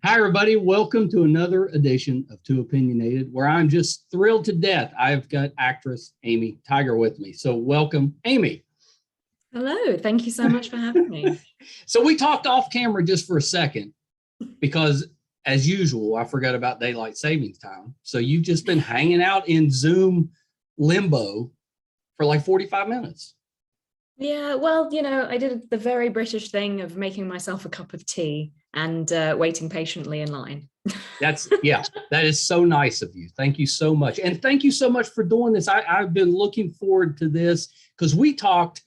Hi, everybody. Welcome to another edition of Too Opinionated, where I'm just thrilled to death. I've got actress Amy Tyger with me. So welcome, Amy. Hello. Thank you so much for having me. So we talked off camera just for a second because, as usual, I forgot about daylight savings time. So you've just been hanging out in Zoom limbo for like 45 minutes. Yeah, well, I did the very British thing of making myself a cup of tea and waiting patiently in line. That is so nice of you. Thank you so much. And thank you so much for doing this. I've been looking forward to this because we talked,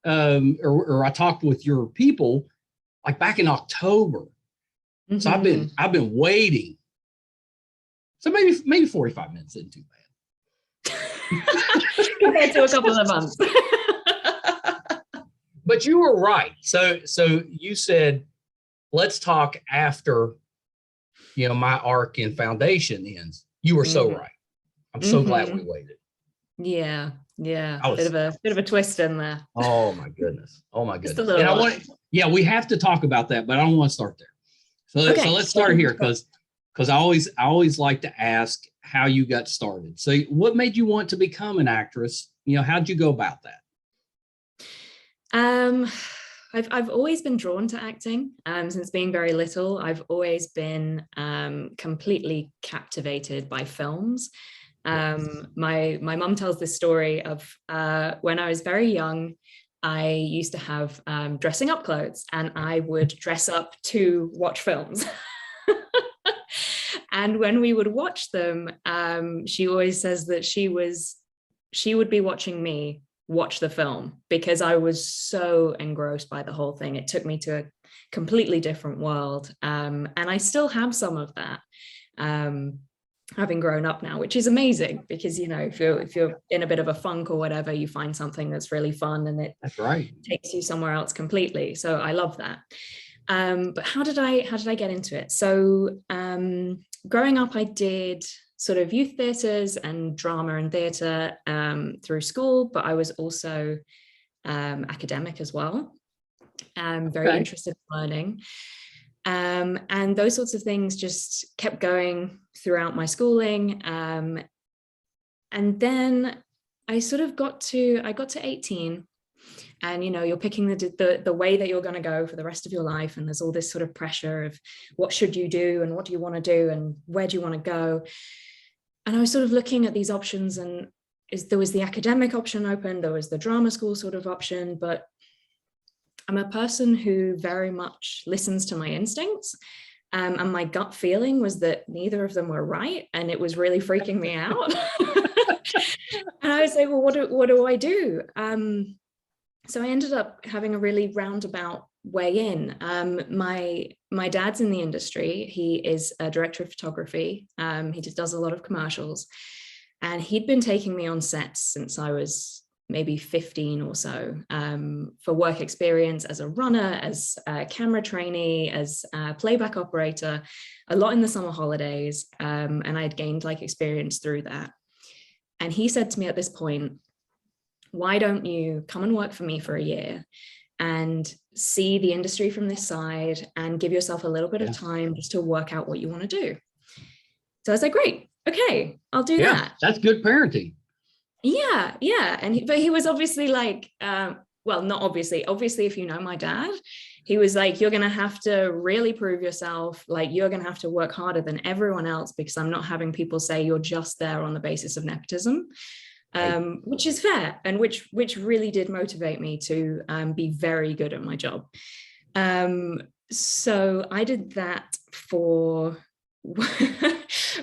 or I talked with your people like back in October. Mm-hmm. So I've been waiting. So maybe 45 minutes isn't too bad. Compared to a couple of months. But you were right. So you said, let's talk after, my arc in Foundation ends. You were so right. I'm so glad we waited. Yeah. Bit of a twist in there. Oh my goodness. Just a little and we have to talk about that, but I don't want to start there. So let's start here because I always like to ask how you got started. So what made you want to become an actress? How'd you go about that? I've always been drawn to acting since being very little. I've always been completely captivated by films. My mum tells this story of when I was very young, I used to have dressing up clothes and I would dress up to watch films. And when we would watch them, she always says that she would be watching me watch the film because I was so engrossed by the whole thing. It took me to a completely different world. And I still have some of that, having grown up now, which is amazing because, if you're in a bit of a funk or whatever, you find something that's really fun and that's right. Takes you somewhere else completely. So I love that. But how did I get into it? So growing up, I did sort of youth theatres and drama and theatre through school, but I was also academic as well. Very interested in learning. And those sorts of things just kept going throughout my schooling. And then I sort of got to 18 and, you're picking the way that you're going to go for the rest of your life. And there's all this sort of pressure of what should you do and what do you want to do and where do you want to go? And I was sort of looking at these options and there was the academic option open, there was the drama school sort of option, but I'm a person who very much listens to my instincts. And my gut feeling was that neither of them were right. And it was really freaking me out. And I was like, well, what do I do? So I ended up having a really roundabout way in. My dad's in the industry. He is a director of photography. He just does a lot of commercials. And he'd been taking me on sets since I was maybe 15 or so for work experience as a runner, as a camera trainee, as a playback operator, a lot in the summer holidays. And I'd gained experience through that. And he said to me at this point, why don't you come and work for me for a year and see the industry from this side and give yourself a little bit of time just to work out what you want to do. So I was like, great, okay, I'll do that. That's good parenting. Yeah. But he was obviously well, not obviously if you know my dad, he was like, you're going to have to really prove yourself. You're going to have to work harder than everyone else because I'm not having people say you're just there on the basis of nepotism. Which is fair and which really did motivate me to be very good at my job. So I did that for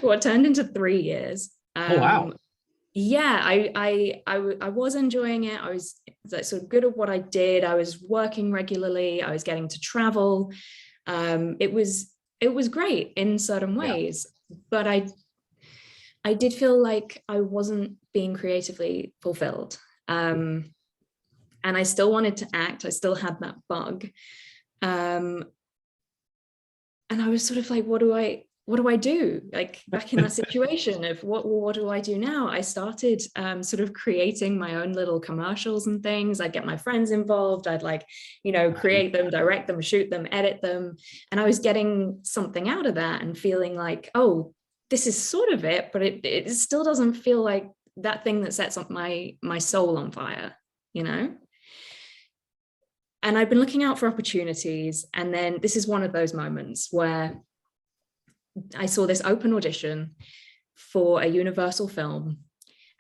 what turned into 3 years. Oh, wow. Yeah, I was enjoying it. I was sort of good at what I did. I was working regularly. I was getting to travel. It was great in certain ways, but I did feel like I wasn't being creatively fulfilled. And I still wanted to act. I still had that bug. And I was sort of like, what do I what do I do? Like back in that situation of what do I do now? I started sort of creating my own little commercials and things. I'd get my friends involved. I'd like, create them, direct them, shoot them, edit them. And I was getting something out of that and feeling like, oh, this is sort of it, but it still doesn't feel like that thing that sets up my soul on fire, And I've been looking out for opportunities. And then this is one of those moments where I saw this open audition for a Universal film,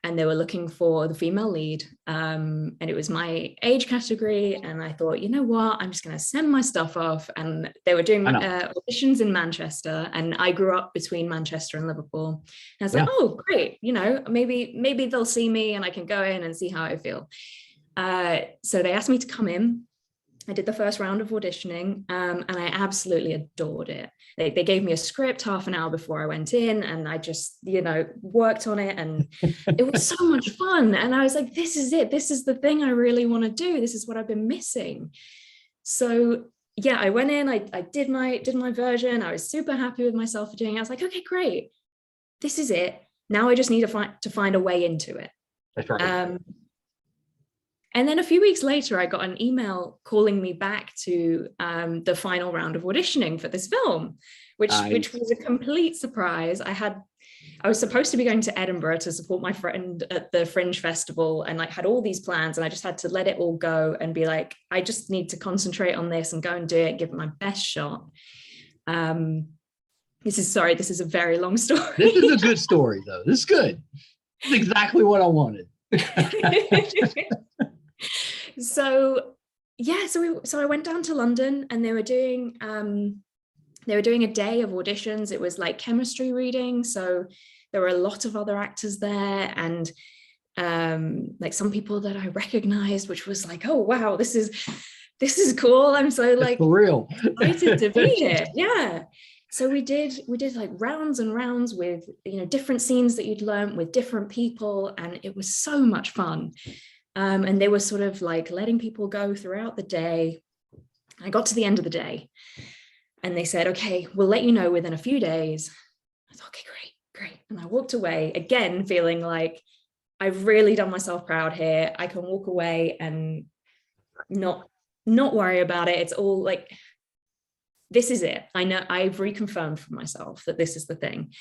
and they were looking for the female lead. And it was my age category. And I thought, you know what, I'm just going to send my stuff off. And they were doing auditions in Manchester. And I grew up between Manchester and Liverpool. And I was like, oh, great. Maybe they'll see me and I can go in and see how I feel. So they asked me to come in. I did the first round of auditioning, and I absolutely adored it. They gave me a script half an hour before I went in, and I just, worked on it, and it was so much fun. And I was like, this is it. This is the thing I really want to do. This is what I've been missing. So yeah, I went in, I did my version. I was super happy with myself for doing it. I was like, okay, great. This is it. Now I just need to find a way into it. That's right. And then a few weeks later, I got an email calling me back to the final round of auditioning for this film, which was a complete surprise. I was supposed to be going to Edinburgh to support my friend at the Fringe Festival, and had all these plans, and I just had to let it all go and be like, I just need to concentrate on this and go and do it, give it my best shot. This is a very long story. This is a good story, though. This is good. This is exactly what I wanted. So I went down to London, and they were doing a day of auditions. It was like chemistry reading, so there were a lot of other actors there, and like some people that I recognized, which was like, oh wow, this is cool. I'm so like for real excited to be here. Yeah. So we did like rounds and rounds with different scenes that you'd learned with different people, and it was so much fun. And they were sort of like letting people go throughout the day. I got to the end of the day, and they said, okay, we'll let you know within a few days. I thought, okay, great. And I walked away again, feeling like I've really done myself proud here. I can walk away and not worry about it. It's all like, this is it. I know I've reconfirmed for myself that this is the thing.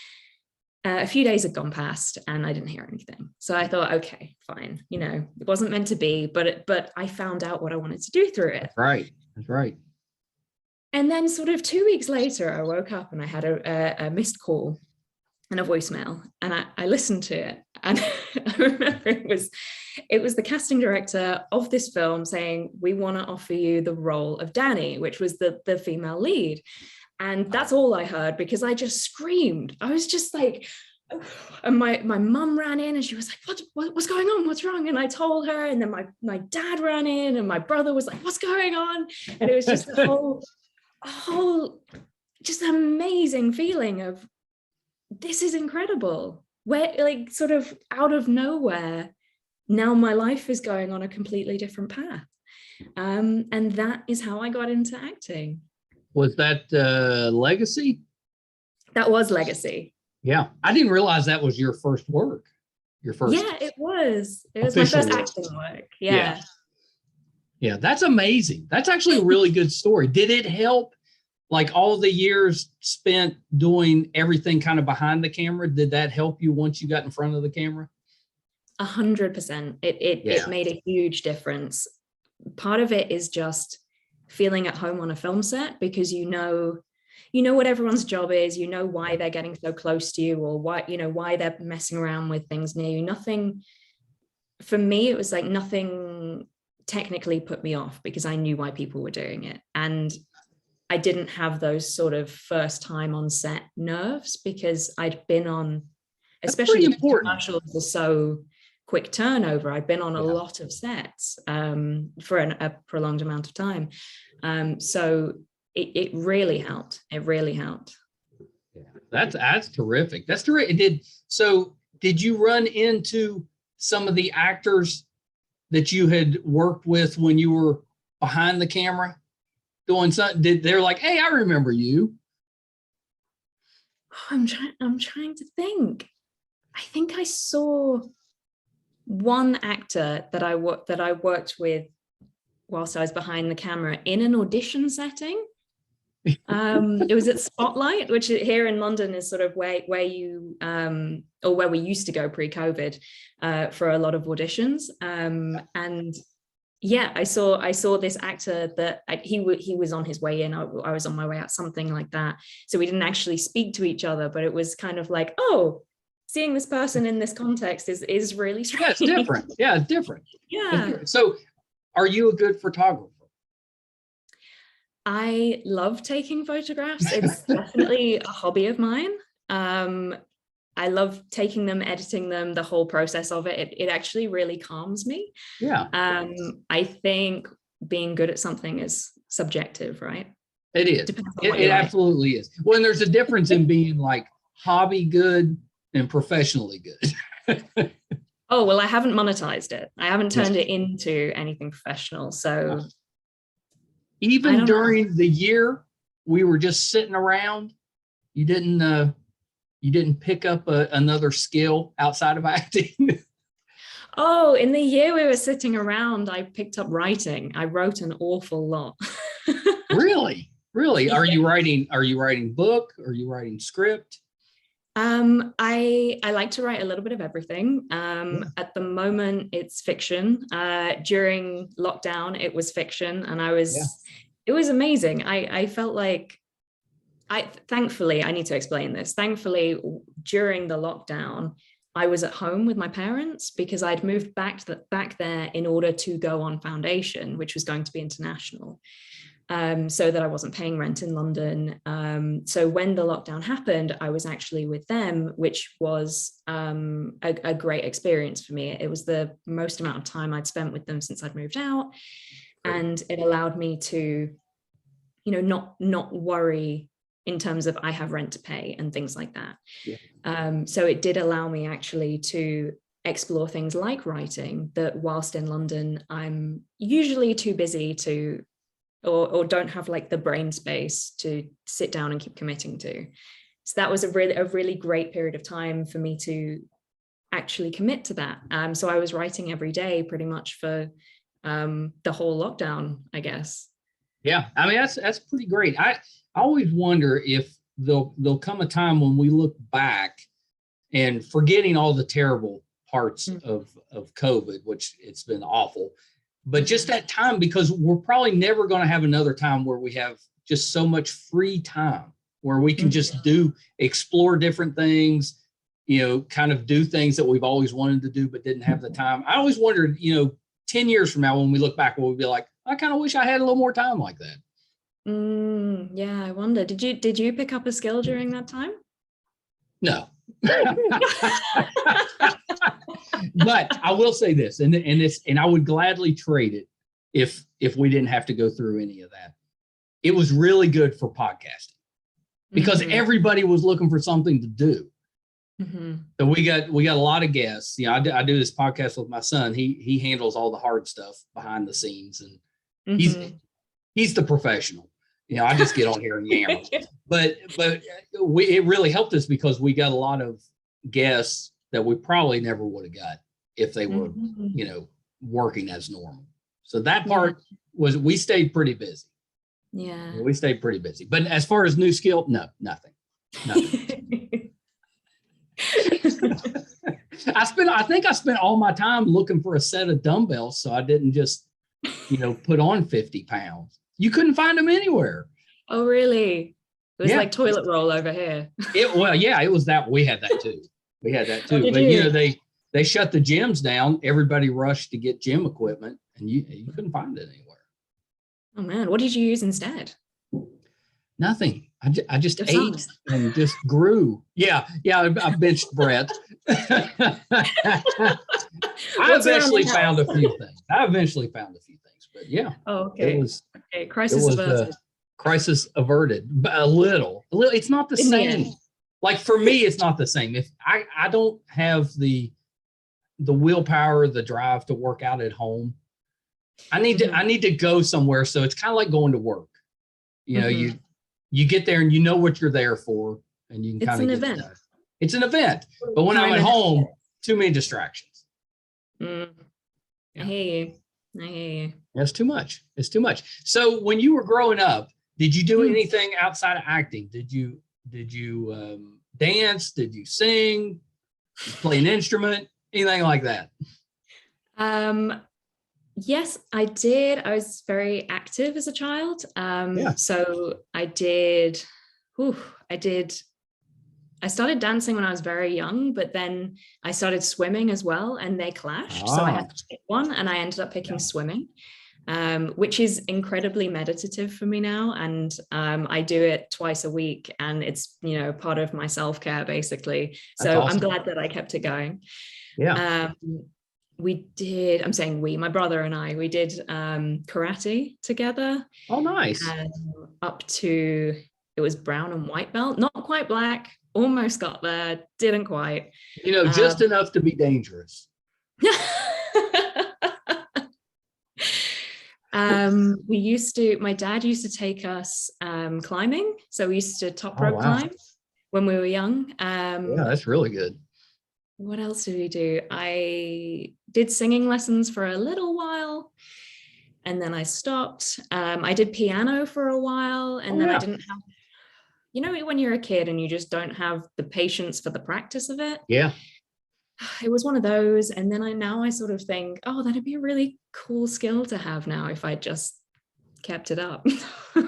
A few days had gone past, and I didn't hear anything. So I thought, okay, fine. It wasn't meant to be, but I found out what I wanted to do through it. That's right. And then sort of 2 weeks later, I woke up and I had a missed call and a voicemail, and I listened to it. And I remember it was the casting director of this film saying, we want to offer you the role of Danny, which was the female lead. And that's all I heard, because I just screamed. I was just like, and my mum ran in, and she was like, what's going on? What's wrong? And I told her, and then my dad ran in, and my brother was like, what's going on? And it was just a whole just amazing feeling of, this is incredible. Where, like, sort of out of nowhere, now my life is going on a completely different path. And that is how I got into acting. Was that Legacy? That was Legacy. Yeah. I didn't realize that was your first work. Your first. Yeah, it was. It was my first acting work. Yeah. Yeah, that's amazing. That's actually a really good story. Did it help, like, all the years spent doing everything kind of behind the camera? Did that help you once you got in front of the camera? 100%. It made a huge difference. Part of it is just feeling at home on a film set, because you know what everyone's job is, why they're getting so close to you, or why they're messing around with things near you. Nothing, for me, it was like nothing technically put me off, because I knew why people were doing it. And I didn't have those sort of first time on set nerves, because I'd been on, especially commercials are so quick turnover. I'd been on a lot of sets for a prolonged amount of time. So it really helped. It really helped. Yeah, that's terrific. That's terrific. Did you run into some of the actors that you had worked with when you were behind the camera doing something? They're like, hey, I remember you? I'm trying to think. I think I saw one actor that I worked with whilst I was behind the camera in an audition setting. It was at Spotlight, which here in London is sort of where you or where we used to go pre-COVID for a lot of auditions. And yeah, I saw this actor that he was on his way in. I was on my way out, something like that. So we didn't actually speak to each other, but it was kind of like, oh, seeing this person in this context is really strange. Yeah, it's different. Yeah, it's different. Yeah. It's different. So are you a good photographer? I love taking photographs. It's definitely a hobby of mine. I love taking them, editing them, the whole process of it. It actually really calms me. Yeah. I think being good at something is subjective, right? It is. It absolutely is. Well, and there's a difference in being like hobby good and professionally good. Oh, well, I haven't monetized it. I haven't turned it into anything professional. So even during the year we were just sitting around, you didn't pick up another skill outside of acting? Oh, in the year we were sitting around, I picked up writing. I wrote an awful lot. Really? Really? Are you writing book? Are you writing script? I like to write a little bit of everything. At the moment, it's fiction. During lockdown, it was fiction, and it was amazing. I felt like thankfully, I need to explain this. Thankfully, during the lockdown, I was at home with my parents because I'd moved back there in order to go on foundation, which was going to be international. So that I wasn't paying rent in London. So when the lockdown happened, I was actually with them, which was a great experience for me. It was the most amount of time I'd spent with them since I'd moved out. And it allowed me to, not worry in terms of I have rent to pay and things like that. Yeah. So it did allow me actually to explore things like writing that whilst in London, I'm usually too busy to or don't have like the brain space to sit down and keep committing to. So that was a really great period of time for me to actually commit to that. So I was writing every day pretty much for the whole lockdown, I guess. Yeah, I mean, that's pretty great. I always wonder if there'll come a time when we look back and forgetting all the terrible parts of COVID, which it's been awful. But just that time, because we're probably never going to have another time where we have just so much free time where we can just explore different things, kind of do things that we've always wanted to do but didn't have the time. I always wondered, 10 years from now when we look back, we'll be like, I kind of wish I had a little more time like that. Yeah, I wonder. Did you pick up a skill during that time? No. But I will say this, and I would gladly trade it if we didn't have to go through any of that. It was really good for podcasting because everybody was looking for something to do. So we got a lot of guests. I do this podcast with my son. He handles all the hard stuff behind the scenes, and he's the professional. I just get on here and yammer. But it really helped us because we got a lot of guests that we probably never would have got if they were, working as normal. So that part was, we stayed pretty busy. Yeah. We stayed pretty busy. But as far as new skill, no, nothing. I think I spent all my time looking for a set of dumbbells so I didn't just, put on 50 pounds. You couldn't find them anywhere. Oh, really? It was like toilet roll over here. It was that. We had that too. Oh, but they shut the gyms down. Everybody rushed to get gym equipment, and you couldn't find it anywhere. Oh man, what did you use instead? Nothing. I just ate and just grew. Yeah. I benched Brett. I eventually found a few things. But yeah. Oh, okay. It was crisis averted. Crisis averted, but a little. It's not the same. Like for me, it's not the same. If I don't have the willpower, the drive to work out at home, I need to go somewhere. So it's kind of like going to work. You get there and you know what you're there for. and you can It's kind an of get event. stuff. It's an event. But when I'm at home, too many distractions. I hear you. I hear you. That's too much. It's too much. So when you were growing up, did you do anything outside of acting? Did you dance? Did you sing? Did you play an instrument? Anything like that? Yes, I did. I was very active as a child. So I did. I started dancing when I was very young, but then I started swimming as well, and they clashed. So I had to pick one, and I ended up picking swimming, which is incredibly meditative for me now. And I do it twice a week, and it's, part of my self-care basically. So awesome. I'm glad that I kept it going. Yeah. My brother and I, we did karate together. Oh, nice. Up to, it was brown and white belt, not quite black. Almost got there, didn't quite. Just enough to be dangerous. My dad used to take us climbing. So we used to top rope climb when we were young. Yeah, that's really good. What else did we do? I did singing lessons for a little while, and then I stopped. I did piano for a while, and then I didn't have, when you're a kid and you just don't have the patience for the practice of it. Yeah. It was one of those. And then I sort of think, oh, that'd be a really cool skill to have now if I just kept it up.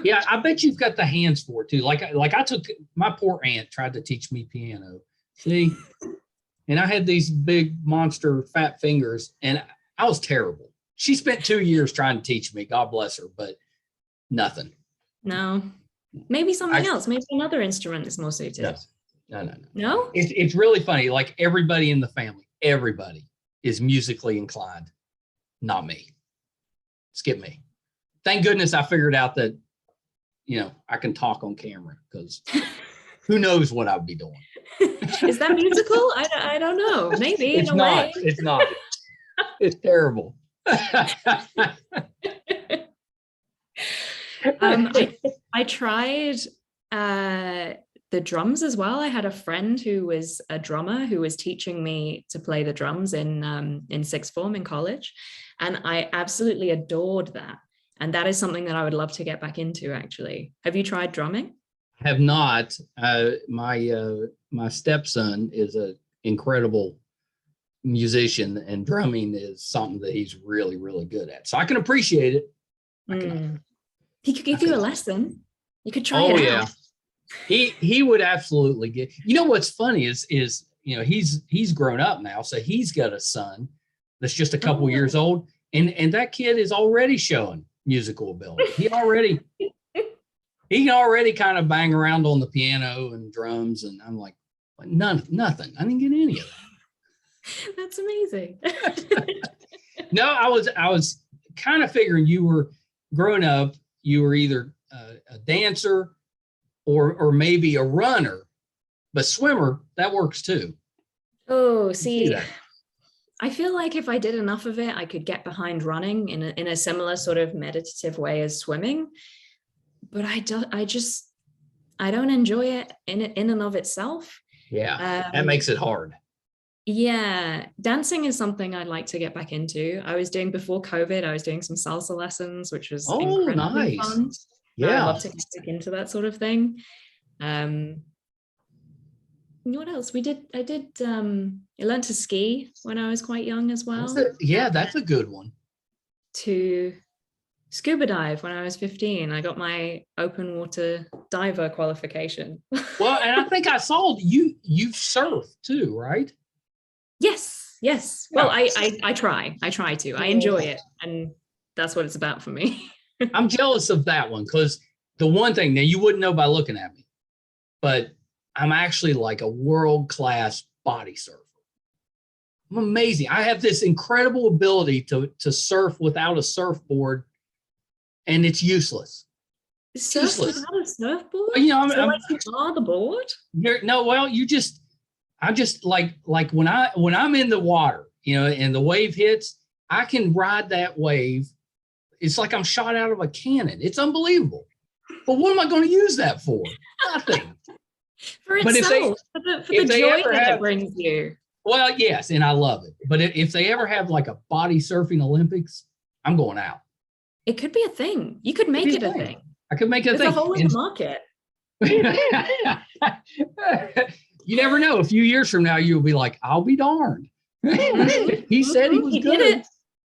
Yeah, I bet you've got the hands for it too. Like I took, my poor aunt tried to teach me piano. See? And I had these big monster fat fingers, and I was terrible. She spent 2 years trying to teach me, God bless her, but nothing. No. Maybe something else. Maybe another instrument is more suited. No. No? It's really funny. Like everybody in the family, everybody is musically inclined. Not me. Skip me. Thank goodness I figured out that, I can talk on camera, because who knows what I'd be doing. Is that musical? I don't know. Maybe it's in a way. It's not. It's terrible. I tried the drums as well. I had a friend who was a drummer who was teaching me to play the drums in sixth form in college, and I absolutely adored that. And that is something that I would love to get back into, actually. Have you tried drumming? I have not. My stepson is an incredible musician, and drumming is something that he's really, really good at. So I can appreciate it. He could give you a lesson. You could try it out. He would absolutely get. What's funny is he's grown up now, so he's got a son that's just a couple years old, and that kid is already showing musical ability. He can already kind of bang around on the piano and drums, and I'm like, nothing. I didn't get any of that. That's amazing. No, I was kind of figuring you were growing up. You were either a dancer or maybe a runner, but swimmer, that works too. Oh, see, I feel like if I did enough of it, I could get behind running in a similar sort of meditative way as swimming. But I don't enjoy it in and of itself. Yeah, that makes it hard. Yeah, dancing is something I'd like to get back into. I was doing, before COVID, I was doing some salsa lessons, which was incredibly fun. Yeah, I'd love to get back into that sort of thing. What else? I learned to ski when I was quite young as well. That's a good one. To scuba dive when I was 15. I got my open water diver qualification. Well, and I think I saw you surf too, right? Yes. Well, I try to. I enjoy it, and that's what it's about for me. I'm jealous of that one, because the one thing, now you wouldn't know by looking at me, but I'm actually like a world-class body surfer. I'm amazing. I have this incredible ability to surf without a surfboard, and it's useless. Surf without a surfboard? Well, you are the board? I just like when I'm in the water, and the wave hits, I can ride that wave. It's like I'm shot out of a cannon. It's unbelievable. But what am I going to use that for? Nothing. For But if they, itself, for if the they joy ever that have, it brings you. well, yes, and I love it. But if they ever have like a body surfing Olympics, I'm going out. It could be a thing. You could It'd make be it a thing. I could make it a There's a thing. whole other market. You never know. A few years from now, you'll be like, I'll be darned. He said he was He good. did it.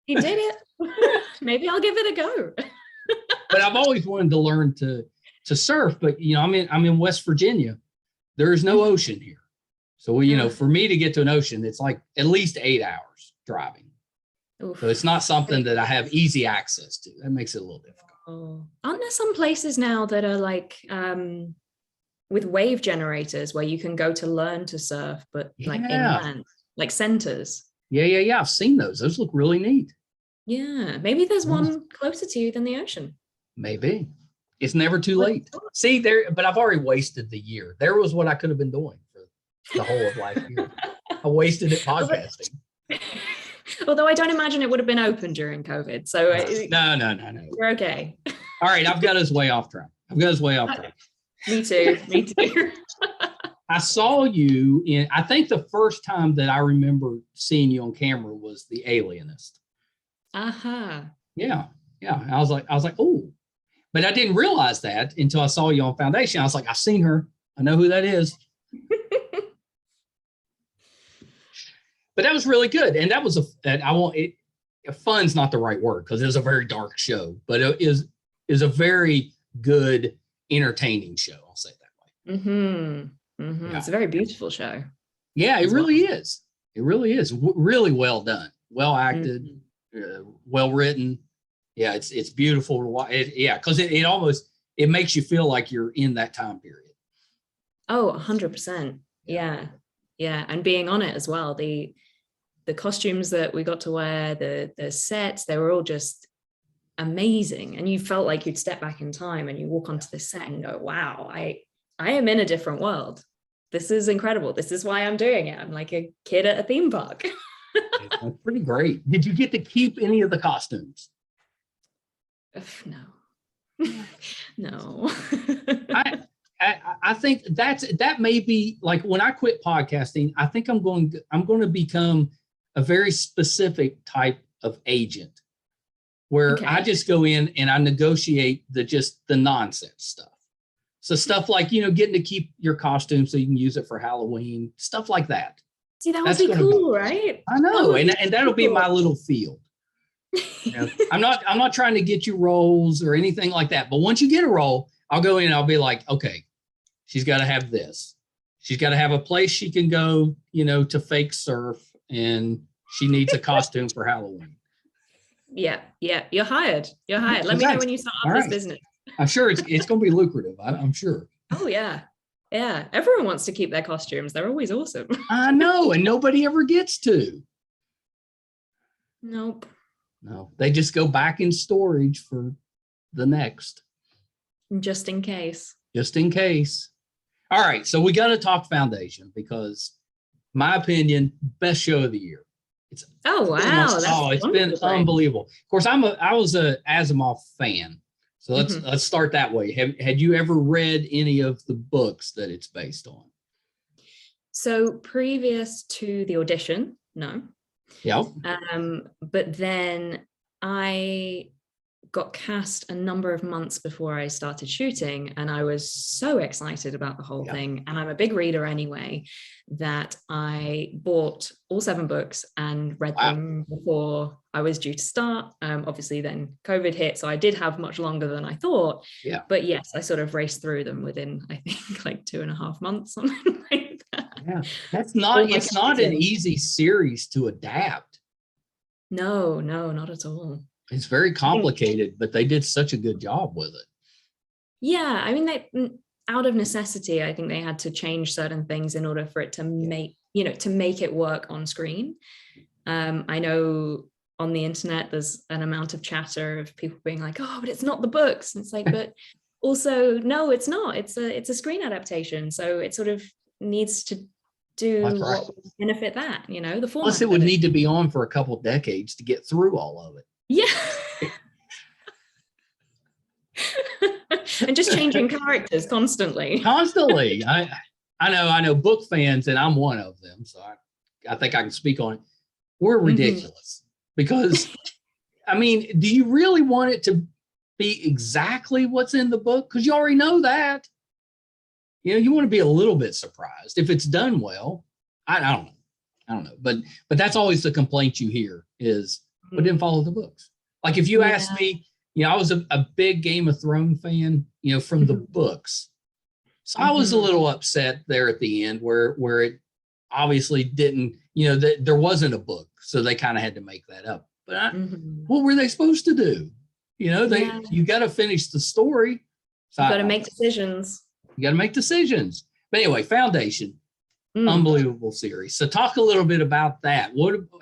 He did it. Maybe I'll give it a go. But I've always wanted to learn to surf. But you know, I'm in West Virginia. There is no ocean here. So you know, for me to get to an ocean, it's like at least 8 hours driving. Oof. So it's not something that I have easy access to. That makes it a little difficult. Oh. Aren't there some places now that are like with wave generators where you can go to learn to surf, but like inland, like centers? Yeah. I've seen those. Those look really neat. Yeah, maybe there's one closer to you than the ocean. Maybe. It's never too late. See there, but I've already wasted the year. There was what I could have been doing for the whole of last year. I wasted it podcasting. Although I don't imagine it would have been open during COVID. So no. We're okay. All right, I've got us way off track. Me too. I saw you in, I think the first time that I remember seeing you on camera was the Alienist. Yeah. I was like, oh, but I didn't realize that until I saw you on Foundation. I was like, I've seen her. I know who that is. But that was really good. And that was fun's not the right word because it was a very dark show, but it is a very good, entertaining show. I'll say it that way. Yeah. It's a very beautiful show. Yeah, it really is. It really is. Really well done. Well acted, well written. Yeah, it's beautiful to watch. Because it almost makes you feel like you're in that time period. Oh, 100%. Yeah. And being on it as well. The costumes that we got to wear, the sets, they were all just amazing. And you felt like you'd step back in time and you walk onto the set and go, wow, I am in a different world. This is incredible. This is why I'm doing it. I'm like a kid at a theme park. That's pretty great. Did you get to keep any of the costumes? No. I think that may be like when I quit podcasting, I think I'm going to become a very specific type of agent where I just go in and I negotiate the nonsense stuff. So stuff like, getting to keep your costume so you can use it for Halloween, stuff like that. See, that would be cool, right? I know. And that'll be my little field. I'm not trying to get you roles or anything like that. But once you get a role, I'll go in and I'll be like, okay, she's got to have this. She's got to have a place she can go, to fake surf, and she needs a costume for Halloween. Yeah. You're hired. Let me know when you start up this business. I'm sure it's going to be lucrative. I'm sure. Oh, yeah. Yeah. Everyone wants to keep their costumes. They're always awesome. I know. And nobody ever gets to. Nope. No, they just go back in storage for the next. Just in case. All right. So we got to talk Foundation because my opinion, best show of the year. It's been unbelievable. Of course, I was a Asimov fan. So let's start that way. Had you ever read any of the books that it's based on? So previous to the audition, no. Yeah. But then I got cast a number of months before I started shooting, and I was so excited about the whole thing. And I'm a big reader anyway, that I bought all 7 books and read them before I was due to start. Obviously then COVID hit, so I did have much longer than I thought. Yeah. But yes, I sort of raced through them within, I think, like 2.5 months, something like that. Yeah, it's not an easy series to adapt. No, not at all. It's very complicated, but they did such a good job with it. Yeah, I mean, they, out of necessity, I think they had to change certain things in order for it to make it work on screen. I know on the internet there's an amount of chatter of people being like, "Oh, but it's not the books." And it's like, but also, no, it's not. It's a screen adaptation, so it sort of needs to do what would benefit that, the format. Plus, it would need to be on for a couple of decades to get through all of it. Yeah. And just changing characters constantly. I know book fans, and I'm one of them, so I think I can speak on it. We're ridiculous because, I mean, do you really want it to be exactly what's in the book? Because you already know that. You know, you want to be a little bit surprised if it's done well. I don't know, but that's always the complaint you hear is, but didn't follow the books. Like if you asked me, you know, I was a big Game of Thrones fan, you know, from the books. So I was a little upset there at the end where it obviously didn't, you know, there wasn't a book. So they kind of had to make that up. But what were they supposed to do? You know, you got to finish the story. So you got to make decisions. You got to make decisions. But anyway, Foundation, unbelievable series. So talk a little bit about that.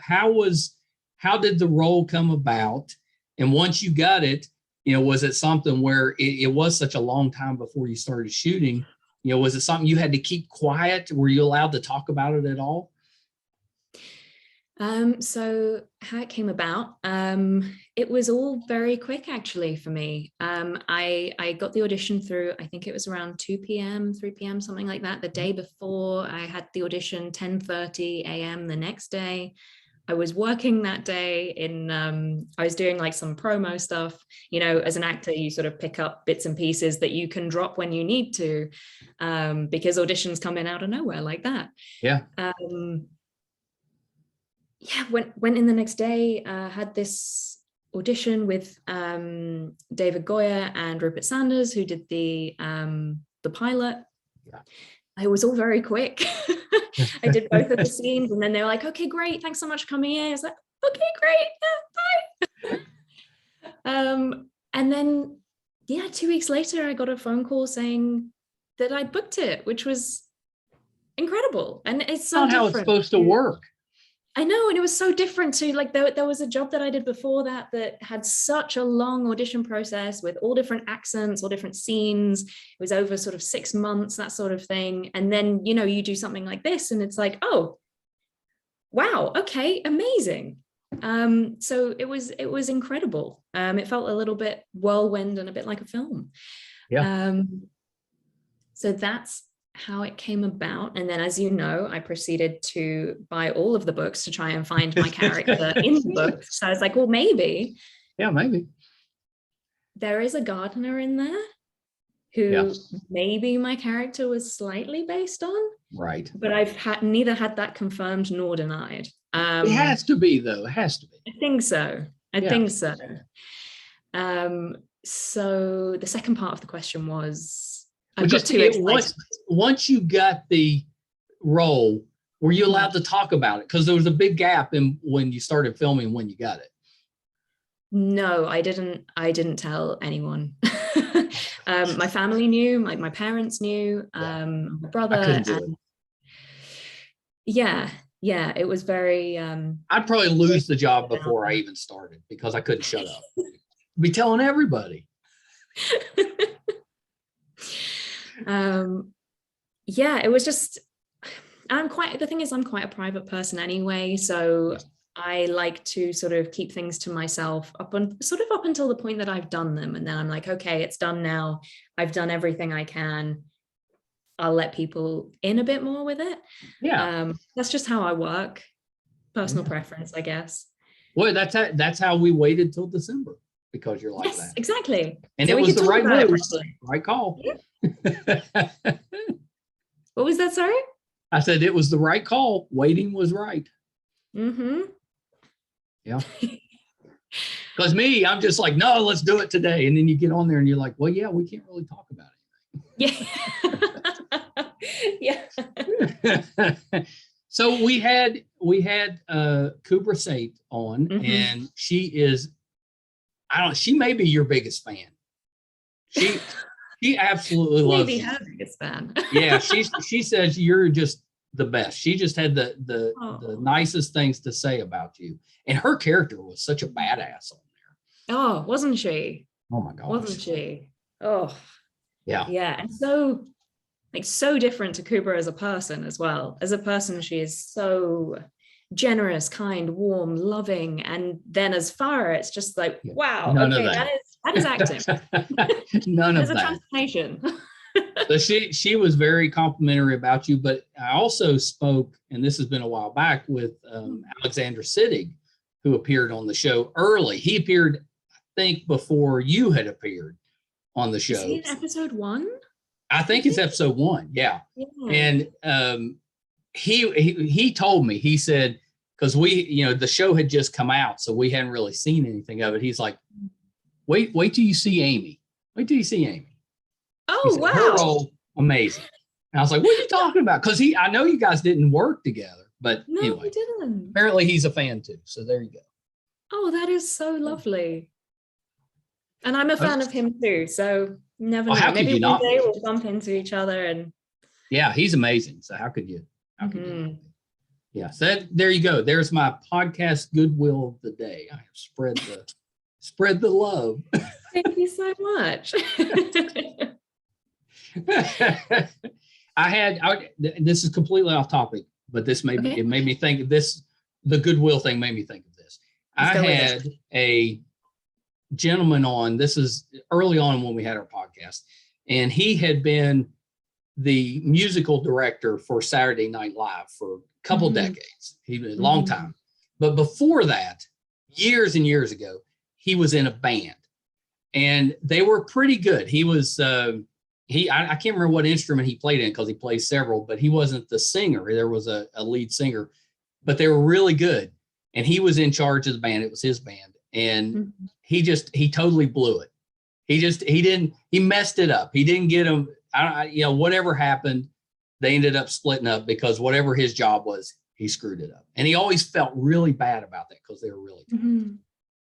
How did the role come about? And once you got it, you know, was it something where it was such a long time before you started shooting? You know, was it something you had to keep quiet? Were you allowed to talk about it at all? So how it came about, it was all very quick actually for me. I got the audition through, I think it was around 2 p.m., 3 p.m., something like that. The day before I had the audition, 10:30 a.m. the next day. I was working that day I was doing like some promo stuff, you know, as an actor, you sort of pick up bits and pieces that you can drop when you need to, because auditions come in out of nowhere like that. Yeah. Went in the next day, had this audition with David Goyer and Rupert Sanders, who did the pilot. Yeah. It was all very quick. I did both of the scenes, and then they were like, okay, great, thanks so much for coming in. I was like, okay, great, yeah, bye. And then 2 weeks later, I got a phone call saying that I'd booked it, which was incredible. And it's so not how it's supposed to work. I know, and it was so different too. Like there was a job that I did before that had such a long audition process with all different accents, all different scenes. It was over sort of 6 months, that sort of thing. And then, you know, you do something like this and it's like, oh, wow, okay, amazing. So it was incredible. It felt a little bit whirlwind and a bit like a film. Yeah. So that's how it came about. And then, as you know, I proceeded to buy all of the books to try and find my character in the book. So I was like, well, maybe. Yeah, maybe. There is a gardener in there who maybe my character was slightly based on. Right. But I've neither had that confirmed nor denied. It has to be, though. It has to be. I think so. I think so. So the second part of the question was, once you got the role, were you allowed to talk about it? Because there was a big gap in when you started filming when you got it. No, I didn't tell anyone. My family knew, my parents knew, my brother. I couldn't do it. Yeah, it was very. I'd probably lose the job before I even started because I couldn't shut up. I'd be telling everybody. It was just, I'm quite a private person anyway, so I like to sort of keep things to myself up until the point that I've done them, and then I'm like, okay, it's done now, I've done everything I can, I'll let people in a bit more with it. That's just how I work. Personal preference, I guess. Well, that's how we waited till December, because you're like that. Exactly. And so it was the right move, right call. What was that, sorry? I said it was the right call. Waiting was right. Yeah. Because I'm just like, no, let's do it today. And then you get on there and you're like, well, yeah, we can't really talk about it. Yeah. So we had Kubra Sate on, and she may be your biggest fan. She absolutely loves you. Maybe her biggest fan. Yeah, she says you're just the best. She just had the nicest things to say about you. And her character was such a badass on there. Oh, wasn't she? Oh my gosh. Wasn't she? Oh. Yeah. Yeah. And so different to Kubra as a person as well. As a person, she is so generous, kind, warm, loving. And then as far, it's just like, wow, okay, that is acting. None of that. There's a transformation. So she was very complimentary about you, but I also spoke, and this has been a while back, with Alexander Siddig, who appeared on the show early. He appeared, I think, before you had appeared on the show. Is he in episode 1? I think it's episode 1. Yeah. And he told me, he said, because the show had just come out, so we hadn't really seen anything of it. He's like, wait till you see Amy. Wait till you see Amy. Oh, said, wow. Her role, amazing. And I was like, what are you talking about? Because I know you guys didn't work together, but no, anyway, we didn't. Apparently he's a fan too. So there you go. Oh, that is so lovely. And I'm a fan of him too. So never know. Maybe one day we'll bump into each other. And yeah, he's amazing. So how could you? Yeah. So there you go. There's my podcast goodwill of the day. I have spread the love. Thank you so much. This is completely off topic, but this it made me think of this. The goodwill thing made me think of this. I had a gentleman on, this is early on when we had our podcast, and he had been the musical director for Saturday Night Live for a couple decades. He was a long time. But before that, years and years ago, he was in a band, and they were pretty good. He was I can't remember what instrument he played in because he plays several, but he wasn't the singer. There was a lead singer, but they were really good. And he was in charge of the band. It was his band. And he totally blew it. He messed it up. He didn't get him, whatever happened, they ended up splitting up because whatever his job was, he screwed it up. And he always felt really bad about that because they were really talented.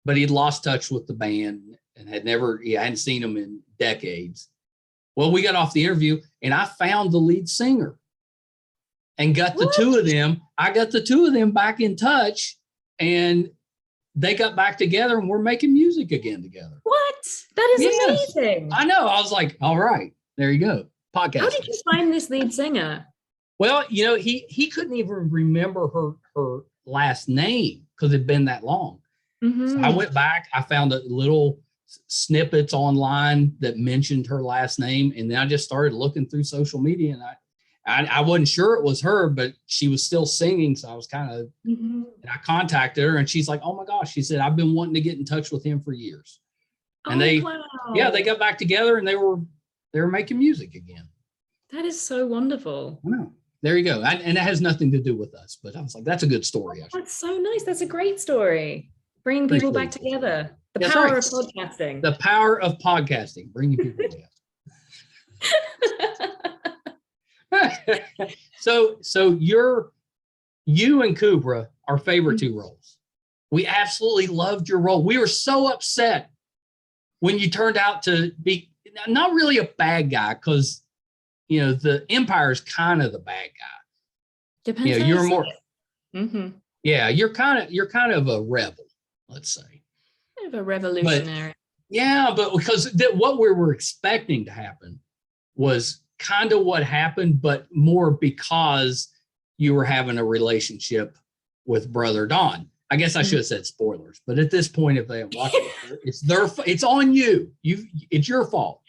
But he'd lost touch with the band and hadn't seen them in decades. Well, we got off the interview and I found the lead singer and got the two of them. I got the two of them back in touch, and they got back together and we're making music again together. What? That is amazing. I know. I was like, all right, there you go. Podcast. How did you find this lead singer? Well, he couldn't even remember her last name because it'd been that long. So I went back, I found a little snippets online that mentioned her last name, and then I just started looking through social media, and I wasn't sure it was her, but she was still singing, so I was kind of and I contacted her, and she's like, oh my gosh, she said, I've been wanting to get in touch with him for years. And they got back together, and they were making music again. That is so wonderful. There you go. And it has nothing to do with us, but I was like, that's a good story. That's so nice. That's a great story. Bringing people back together. The power of podcasting. The power of podcasting, bringing people together. So you and Kubra, our favorite two roles. We absolutely loved your role. We were so upset when you turned out to be not really a bad guy, because the Empire is kind of the bad guy. Depends. You're more. Yeah, you're kind of a rebel, let's say. Kind of a revolutionary. But because what we were expecting to happen was kind of what happened, but more because you were having a relationship with Brother Don. I guess I should have said spoilers, but at this point, if they haven't watched it, it's on you. It's your fault.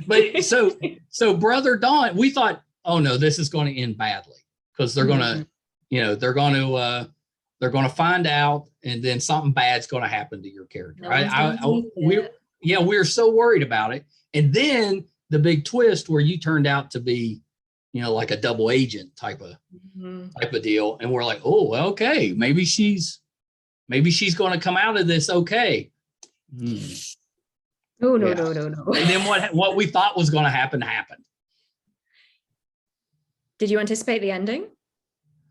But so Brother Don, we thought, oh no, this is going to end badly because they're going to, they're going to find out, and then something bad's going to happen to your character. We were so worried about it. And then the big twist where you turned out to be, like a double agent type of deal. And we're like, oh, okay, maybe she's going to come out of this. Okay. No. And then what we thought was going to happen happened. Did you anticipate the ending?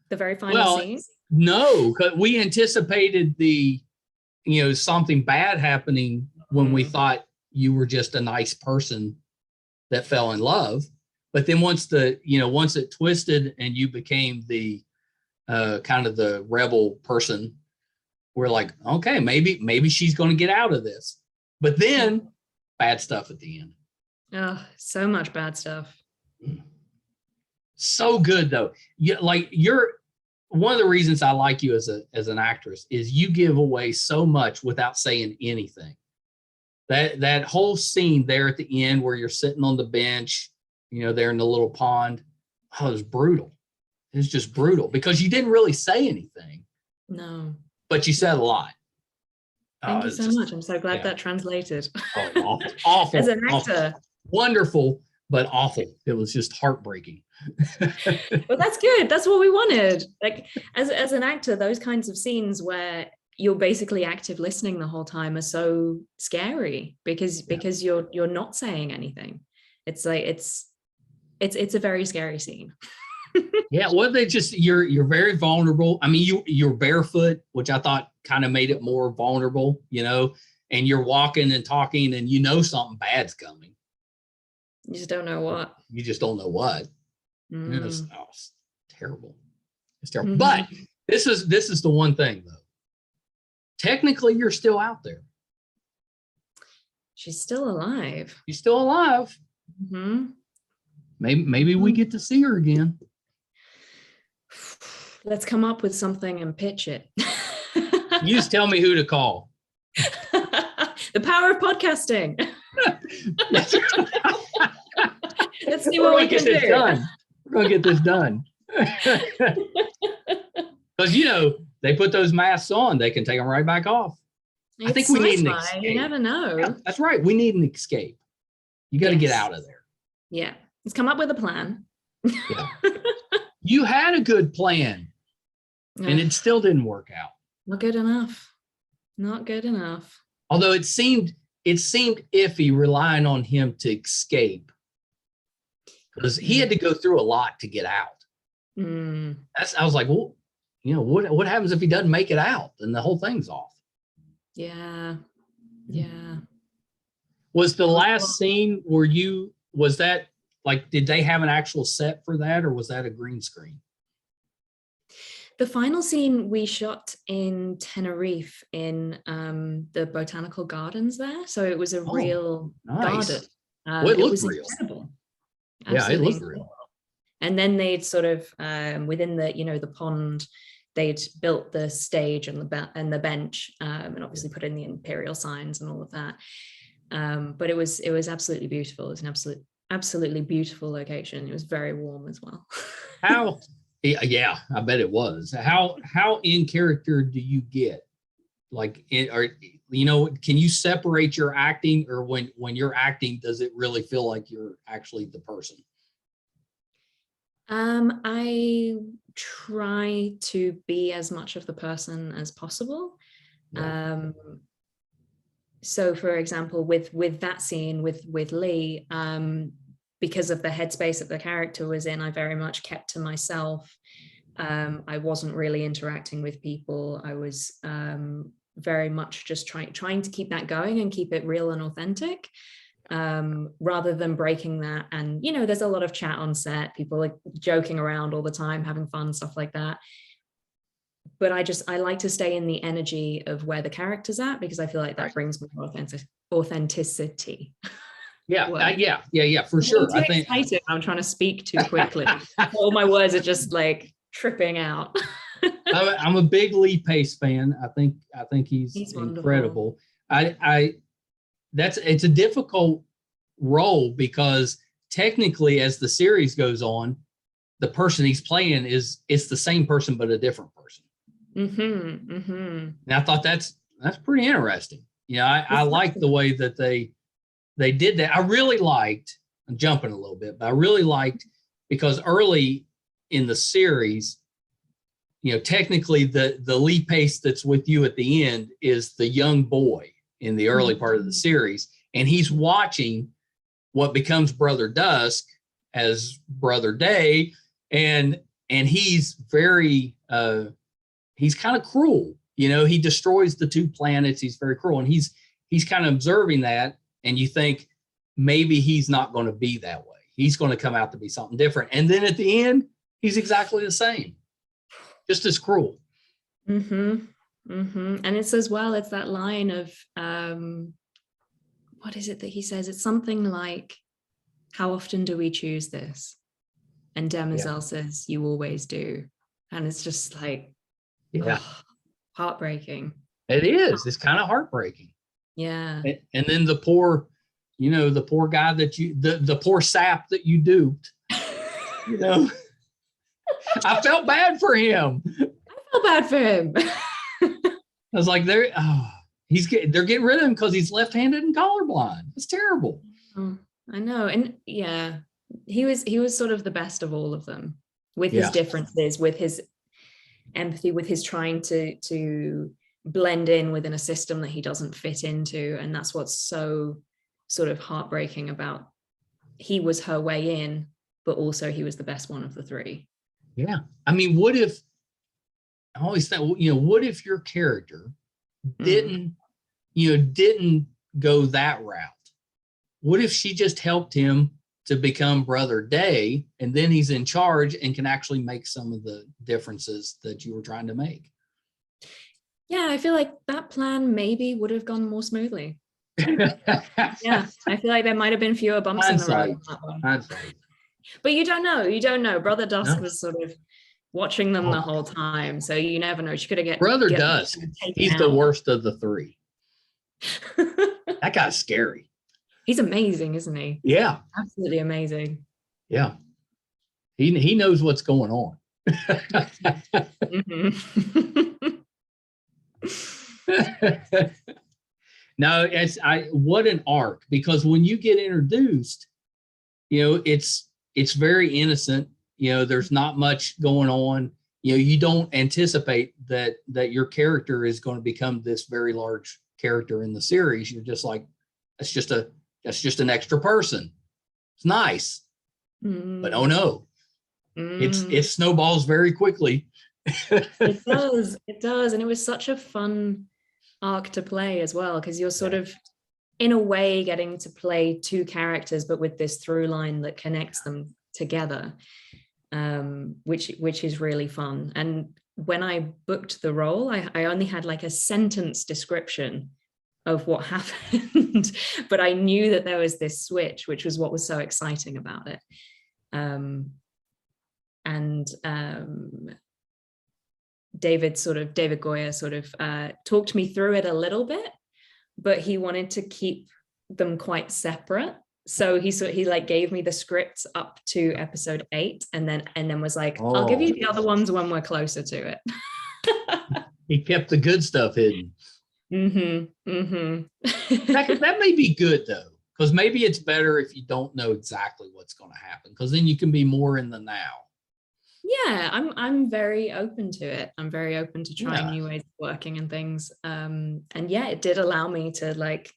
The very final scene? No, because we anticipated something bad happening when we thought you were just a nice person that fell in love. But then once it twisted and you became the kind of the rebel person, we're like, okay, maybe she's going to get out of this. But then bad stuff at the end. Oh, so much bad stuff. So good though. You're one of the reasons I like you as an actress is you give away so much without saying anything. that whole scene there at the end where you're sitting on the bench, there in the little pond. Oh, it was brutal. It was just brutal because you didn't really say anything. No. But you said a lot. Thank you so much. I'm so glad that translated. Oh, awful. As an actor. Awful. Wonderful, but awful. It was just heartbreaking. But that's good. That's what we wanted. Like as an actor, those kinds of scenes where you're basically active listening the whole time are so scary because you're not saying anything. It's like it's a very scary scene. Yeah, well, you're very vulnerable. I mean, you're barefoot, which I thought kind of made it more vulnerable, and you're walking and talking and something bad's coming. You just don't know what. You just don't know what. Mm. It's terrible. It's terrible. Mm-hmm. But this is the one thing though. Technically, you're still out there. She's still alive. She's still alive. Mm-hmm. Maybe we get to see her again. Let's come up with something and pitch it. You just tell me who to call. The power of podcasting. Let's see what we can do. We're going to get this done. Because, they put those masks on. They can take them right back off. I think we need an escape. You never know. Yeah, that's right. We need an escape. You got to get out of there. Yeah. Let's come up with a plan. Yeah. You had a good plan, and it still didn't work out. Not good enough. Not good enough. Although it seemed iffy relying on him to escape, because he had to go through a lot to get out. Mm. I was like, well, what happens if he doesn't make it out? Then the whole thing's off. Yeah. Yeah. Was the last scene was that like, did they have an actual set for that, or was that a green screen? The final scene we shot in Tenerife in the botanical gardens there. So it was a real garden. It was real. Incredible. Yeah, it looked real. And then they'd sort of within the the pond, they'd built the stage and the bench, and obviously put in the imperial signs and all of that. But it was absolutely beautiful. It was an absolutely beautiful location. It was very warm as well. Yeah, I bet it was. How in character do you get? Like, can you separate your acting, or when you're acting, does it really feel like you're actually the person? I try to be as much of the person as possible. Yeah. So for example, with that scene with Lee, because of the headspace that the character was in, I very much kept to myself. I wasn't really interacting with people. I was very much just trying to keep that going and keep it real and authentic, rather than breaking that. And, there's a lot of chat on set, people like joking around all the time, having fun, stuff like that. But I like to stay in the energy of where the character's at, because I feel like that brings more authenticity. Yeah, for sure. I think I'm trying to speak too quickly. All my words are just like tripping out. I'm a big Lee Pace fan. I think he's incredible. It's a difficult role, because technically, as the series goes on, the person he's playing it's the same person but a different person. Mm-hmm, mm-hmm. And I thought that's pretty interesting. I like the way that they did that. I really liked, I'm jumping a little bit, but I really liked, because early in the series, technically the Lee Pace that's with you at the end is the young boy in the early part of the series. And he's watching what becomes Brother Dusk as Brother Day. And he's very, he's kind of cruel. He destroys the two planets. He's very cruel. And he's kind of observing that. And you think maybe he's not going to be that way. He's going to come out to be something different. And then at the end, he's exactly the same, just as cruel. Mm-hmm. Mm-hmm. And it's as well, it's that line of, what is it that he says? It's something like, how often do we choose this? And Demoiselle says, you always do. And it's just like, heartbreaking. It is. It's kind of heartbreaking. Yeah. And then the poor, the poor guy that the poor sap that you duped, I felt bad for him. I felt bad for him. I was like, they're getting rid of him because he's left-handed and colorblind. It's terrible. Oh, I know. And yeah, he was sort of the best of all of them, with his differences, with his empathy, with his trying to blend in within a system that he doesn't fit into. And that's what's so sort of heartbreaking about, he was her way in, but also he was the best one of the three. Yeah. I mean, I always think, what if your character didn't go that route? What if she just helped him to become Brother Day, and then he's in charge and can actually make some of the differences that you were trying to make? Yeah, I feel like that plan maybe would have gone more smoothly. Yeah, I feel like there might have been fewer bumps in the road on that one. But you don't know. Brother Dusk was sort of watching them the whole time, so you never know. She could have Brother Dusk. He's the worst of the three. That guy's scary. He's amazing, isn't he? Yeah, absolutely amazing. Yeah, he knows what's going on. No, what an arc, because when you get introduced, it's very innocent. There's not much going on. You don't anticipate that your character is going to become this very large character in the series. You're just like, that's just an extra person. It's nice, but oh no, it snowballs very quickly. It does, and it was such a fun arc to play as well, because you're sort of, in a way, getting to play two characters, but with this through line that connects them together, which is really fun. And when I booked the role, I only had like a sentence description of what happened, but I knew that there was this switch, which was what was so exciting about it. David Goyer sort of talked me through it a little bit, but he wanted to keep them quite separate. So he like gave me the scripts up to episode 8, and then was like, I'll give you the other ones when we're closer to it. He kept the good stuff hidden. That may be good though, because maybe it's better if you don't know exactly what's going to happen, because then you can be more in the now. Yeah, I'm very open to it. I'm very open to trying new ways of working and things. And yeah, it did allow me to like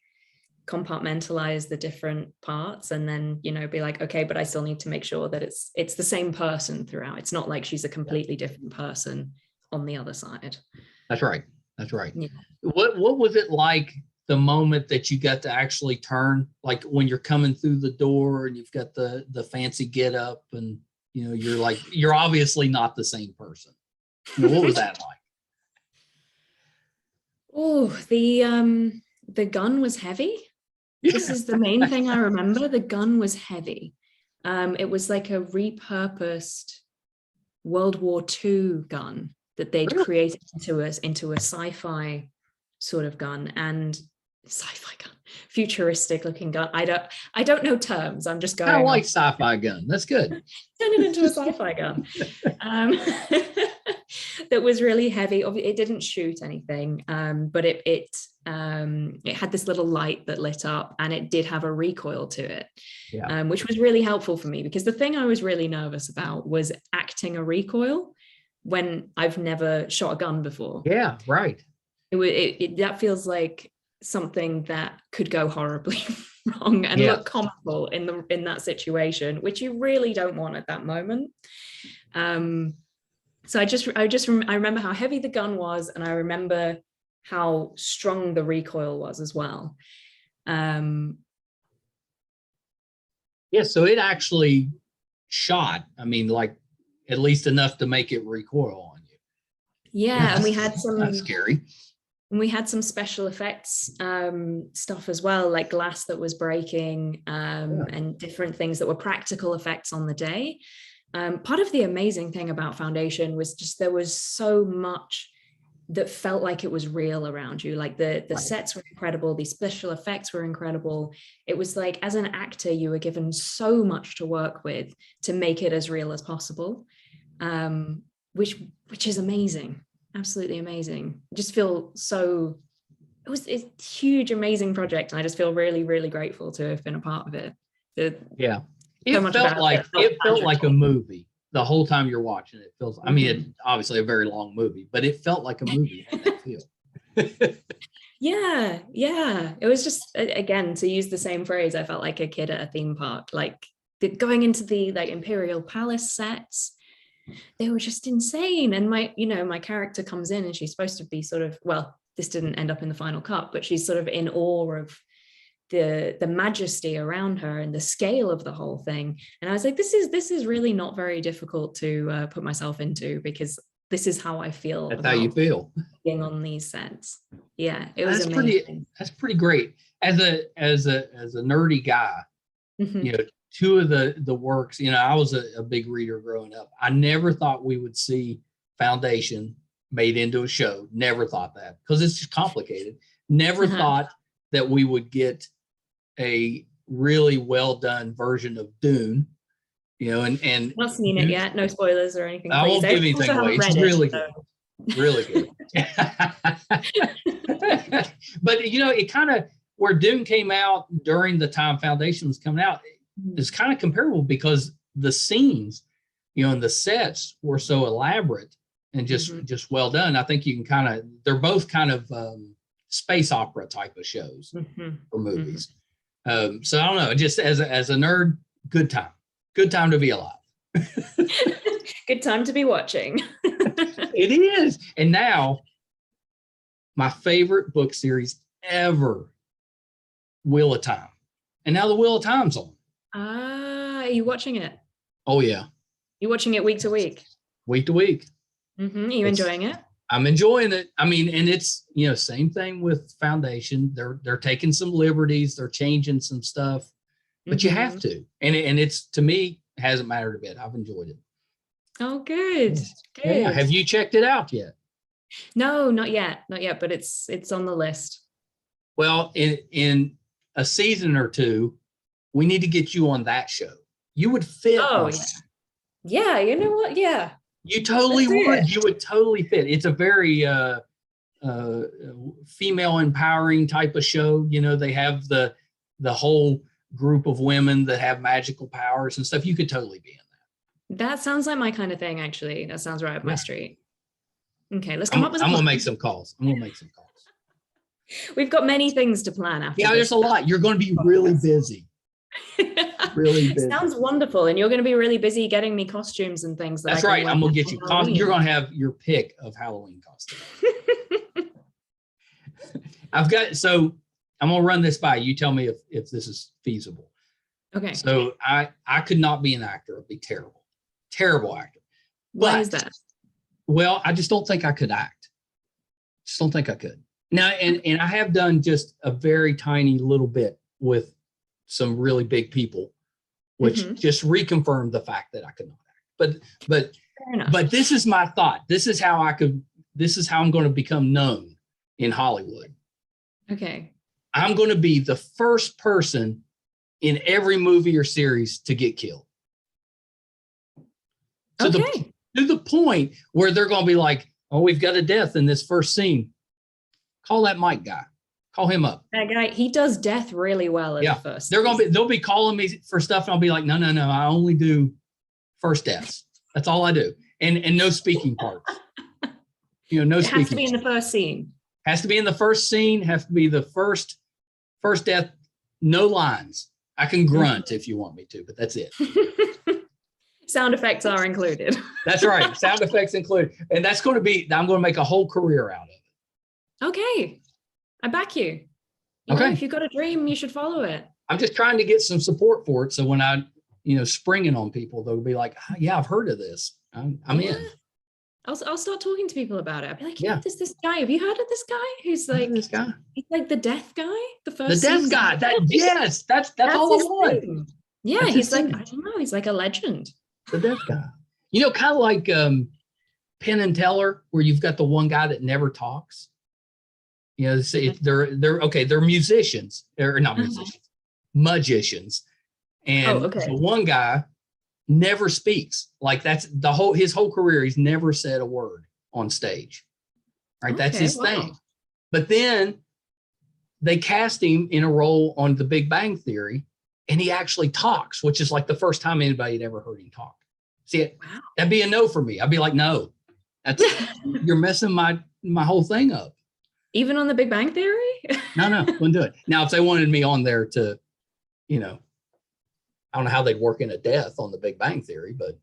compartmentalize the different parts, and then be like, okay, but I still need to make sure that it's the same person throughout. It's not like she's a completely different person on the other side. That's right. Yeah. What was it like, the moment that you got to actually turn, like when you're coming through the door and you've got the fancy get up, and you're obviously not the same person? What was that like? Oh, the gun was heavy. This is the main thing I remember. The gun was heavy. It was like a repurposed World War II gun that they'd created into a sci-fi sort of gun, and futuristic looking gun. I don't know terms. I'm just going. I like sci-fi gun. That's good. Turn it into a sci-fi gun. That was really heavy. It didn't shoot anything, but it had this little light that lit up, and it did have a recoil to it, which was really helpful for me, because the thing I was really nervous about was acting a recoil when I've never shot a gun before. Yeah, right. That feels like something that could go horribly wrong and look comical in that situation, which you really don't want at that moment. So I remember how heavy the gun was, and I remember how strong the recoil was as well. So it actually shot, I mean, like at least enough to make it recoil on you. Yeah, and we had some, that's scary. And we had some special effects stuff as well, like glass that was breaking, and different things that were practical effects on the day. Part of the amazing thing about Foundation was just there was so much that felt like it was real around you. Like the sets were incredible, the special effects were incredible. It was like, as an actor, you were given so much to work with to make it as real as possible, which is amazing, absolutely amazing. I just feel so, it was a huge, amazing project, and I just feel really, really grateful to have been a part of it. Yeah, it felt like a movie. The whole time you're watching it, feels, I mean, it's obviously a very long movie, but it felt like a movie. Had that feel. Yeah. It was just, again, to use the same phrase, I felt like a kid at a theme park. Like going into the like Imperial Palace sets, they were just insane. And my character comes in and she's supposed to be sort of, well, this didn't end up in the final cut, but she's sort of in awe of the majesty around her and the scale of the whole thing. And I was like, this is really not very difficult to put myself into, because this is how I feel. That's how you feel being on these sets. Yeah, it was amazing. That's pretty great. As a nerdy guy, two of the works, I was a big reader growing up. I never thought we would see Foundation made into a show. Never thought that, because it's just complicated. Never thought that we would get a really well done version of Dune, and not seen it yet. No spoilers or anything. I won't give anything away. It's really good. Really good. But it kind of, where Dune came out during the time Foundation was coming out, is kind of comparable, because the scenes, and the sets were so elaborate and just well done. I think you can they're both kind of space opera type of shows or movies. So I don't know, just as a nerd, good time to be alive. Good time to be watching. It is. And now my favorite book series ever, Wheel of Time. And now the Wheel of Time's on. Are you watching it? Oh yeah. You're watching it week to week? Week to week. Are you enjoying it? I'm enjoying it. I mean, and it's, same thing with Foundation. They're taking some liberties, they're changing some stuff, but you have to. And it's, to me, hasn't mattered a bit. I've enjoyed it. Oh, good. Yeah. Have you checked it out yet? No, not yet, but it's on the list. Well, in a season or two, we need to get you on that show. You would fit. Oh, yeah. You know what? Yeah. You totally would. You would totally fit. It's a very female empowering type of show. They have the whole group of women that have magical powers and stuff. You could totally be in that. That sounds like my kind of thing, actually. That sounds right up my street. Okay, let's come up with I'm going to make some calls. We've got many things to plan after. Yeah, there's a lot. You're going to be really busy. Really busy. Sounds wonderful. And you're going to be really busy getting me costumes and things. That's right. I'm going to get you costumes. You're going to have your pick of Halloween costumes. I'm going to run this by you. Tell me if this is feasible. Okay. So I could not be an actor. I'd be terrible actor. Why is that? Well, I just don't think I could act. Just don't think I could. Now, and I have done just a very tiny little bit with some really big people, which just reconfirmed the fact that I could not act. But this is my thought. This is how I'm going to become known in Hollywood. Okay. I'm going to be the first person in every movie or series to get killed. To the point where they're going to be like, oh, we've got a death in this first scene. Call that Mike guy. Call him up. That guy, he does death really well at the first. They'll be calling me for stuff, and I'll be like, no, I only do first deaths. That's all I do. And no speaking parts. No speaking. It has to be in the first scene. Has to be in the first scene, has to be the first death, no lines. I can grunt if you want me to, but that's it. Sound effects are included. That's right. Sound effects included. And I'm going to make a whole career out of it. Okay. I back you. If you've got a dream, you should follow it. I'm just trying to get some support for it. So when I, spring it on people, they'll be like, oh, yeah, I've heard of this. I'm in. I'll start talking to people about it. I'll be like, there's this guy. Have you heard of this guy? Who's like this guy? He's like the death guy. The death guy. That's all I want. Yeah, that's he's like, I don't know. He's like a legend. The death guy. Kind of like Penn and Teller, where you've got the one guy that never talks. You know, they're musicians, or not musicians, magicians. And the one guy never speaks. Like that's his whole career. He's never said a word on stage. Right. That's his thing. But then they cast him in a role on The Big Bang Theory, and he actually talks, which is like the first time anybody had ever heard him talk. See, that'd be a no for me. I'd be like, no, you're messing my whole thing up. Even on The Big Bang Theory? No, wouldn't do it. Now, if they wanted me on there to, you know, I don't know how they'd work in a death on The Big Bang Theory, but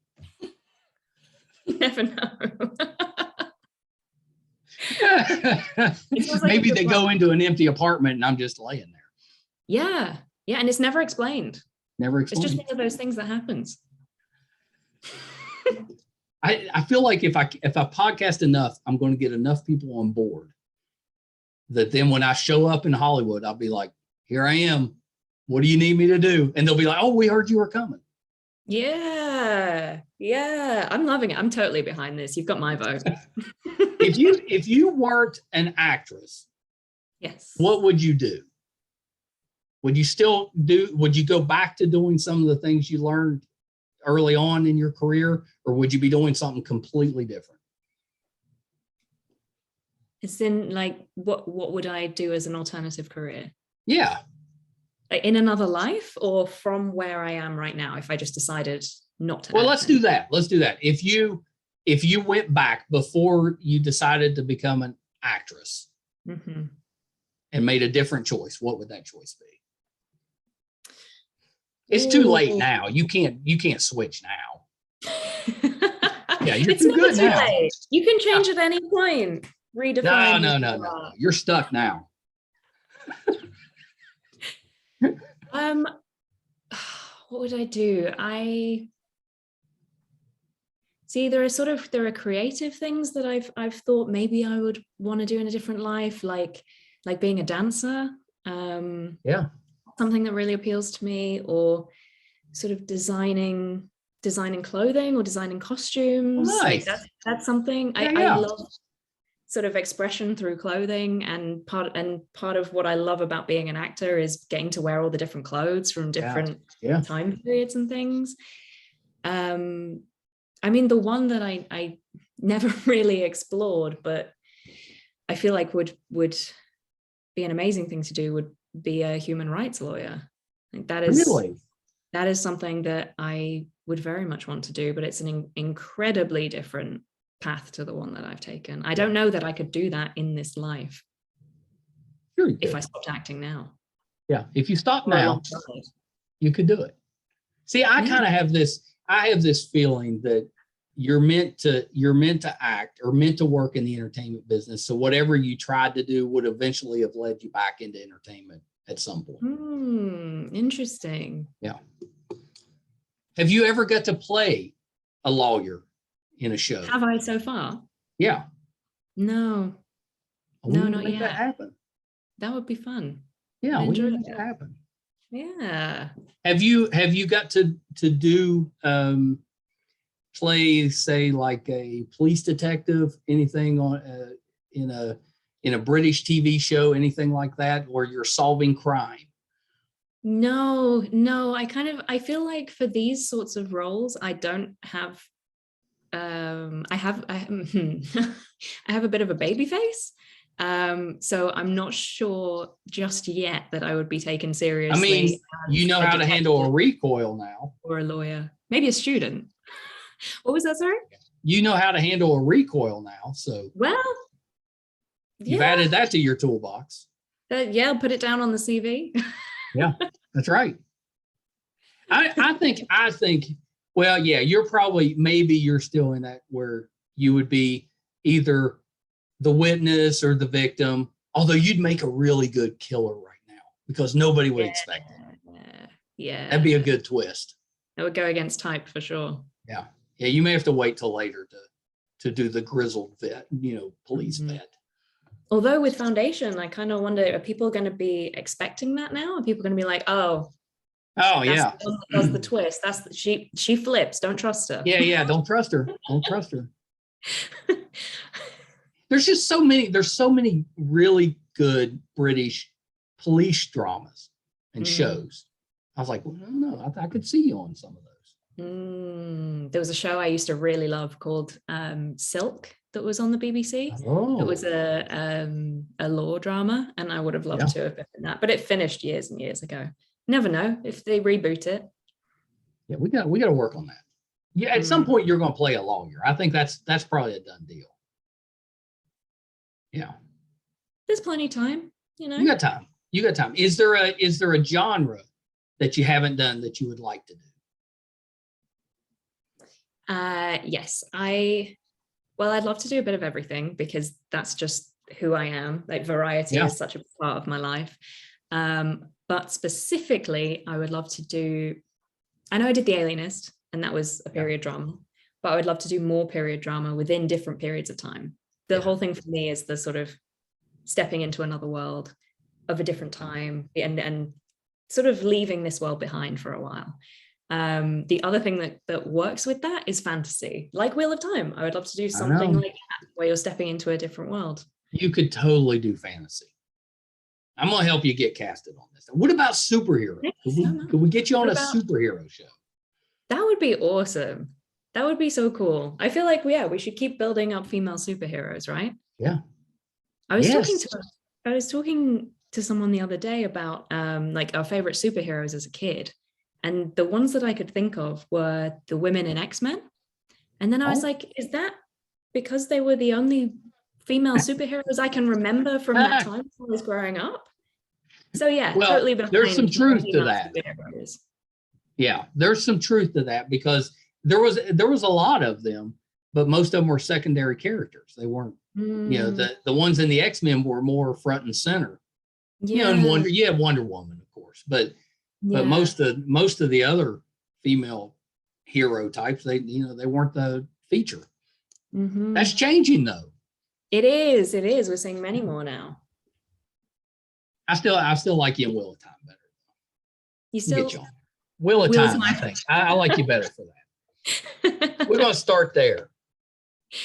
you never know. Maybe they go into an empty apartment and I'm just laying there. Yeah. Yeah. And it's never explained. It's just one of those things that happens. I feel like if I podcast enough, I'm going to get enough people on board that then when I show up in Hollywood, I'll be like, here I am. What do you need me to do? And they'll be like, oh, we heard you were coming. Yeah. Yeah. I'm loving it. I'm totally behind this. You've got my vote. If you weren't an actress, yes, what would you do? Would you go back to doing some of the things you learned early on in your career, or would you be doing something completely different? It's in like, what would I do as an alternative career? Yeah. Like in another life, or from where I am right now, if I just decided not to? Well, let's do that. If you went back before you decided to become an actress and made a different choice, what would that choice be? It's too late now. You can't switch now. Yeah, you're too good now. Late. You can change at any point. Redefine. No. You're stuck now. What would I do? There are creative things that I've thought maybe I would want to do in a different life, like being a dancer. Something that really appeals to me, or sort of designing clothing or designing costumes. Nice. Like that's something I love. Sort of expression through clothing, and part of what I love about being an actor is getting to wear all the different clothes from different time periods and things. I mean, the one that I never really explored, but I feel like would be an amazing thing to do, would be a human rights lawyer. Like that is something that I would very much want to do, but it's an incredibly different path to the one that I've taken. I don't know that I could do that in this life. Sure, if I stopped acting now. Yeah, if you stop now, you could do it. See, I kind of have this feeling that you're meant to act or meant to work in the entertainment business. So whatever you tried to do would eventually have led you back into entertainment at some point. Interesting. Yeah. Have you ever got to play a lawyer in a show? Have I so far? Yeah. No. No, not yet. That happen. That would be fun. Yeah, we can make that happen. Yeah. Have you got to do play, say, like a police detective, anything on in a British TV show, anything like that, where you're solving crime? No. I feel like for these sorts of roles, I don't have I have a bit of a baby face. So I'm not sure just yet that I would be taken seriously. I mean, you know how to handle a recoil now. Or a lawyer. Maybe a student. What was that, sorry? You know how to handle a recoil now, so. Well, you've added that to your toolbox. I'll put it down on the CV. Yeah, that's right. I think, well, yeah, maybe you're still in that where you would be either the witness or the victim, although you'd make a really good killer right now because nobody would expect it. Yeah. That'd be a good twist. That would go against type for sure. Yeah. Yeah, you may have to wait till later to do the grizzled vet, police vet. Although with foundation, I kind of wonder, are people going to be expecting that now? Are people going to be like, oh yeah, the one that does the twist. She flips. Don't trust her. Yeah. Don't trust her. Don't trust her. There's so many really good British police dramas and shows. I was like, well, no, I could see you on some of those. There was a show I used to really love called Silk that was on the BBC. Oh. It was a law drama, and I would have loved to have been in that, but it finished years and years ago. Never know if they reboot it. Yeah, we got to work on that. Yeah, at some point you're going to play a lawyer. I think that's probably a done deal. Yeah, there's plenty of time. You got time. Is there a genre that you haven't done that you would like to do? Yes, I'd love to do a bit of everything, because that's just who I am. Like, variety is such a part of my life. But specifically, I would love to do, I know I did The Alienist, and that was a period drama, but I would love to do more period drama within different periods of time. The whole thing for me is the sort of stepping into another world of a different time, and sort of leaving this world behind for a while. The other thing that works with that is fantasy, like Wheel of Time. I would love to do something like that, where you're stepping into a different world. You could totally do fantasy. I'm going to help you get casted on this. What about superhero? Could we get you on a superhero show? That would be awesome. That would be so cool. I feel like, we should keep building up female superheroes, right? Yeah. I was talking to someone the other day about like our favorite superheroes as a kid. And the ones that I could think of were the women in XMen. And then I was like, is that because they were the only female superheroes I can remember from that time when I was growing up? So totally. There's some truth to that. Yeah, there's some truth to that, because there was a lot of them, but most of them were secondary characters. They weren't, the ones in the X-Men were more front and center. And you have Wonder Woman, of course, but most of the other female hero types, they weren't the feature. That's changing though. It is. We're seeing many more now. I still like you in Wheel of Time better. You still get you on. Wheel of Time, I think. I like you better for that. We're gonna start there.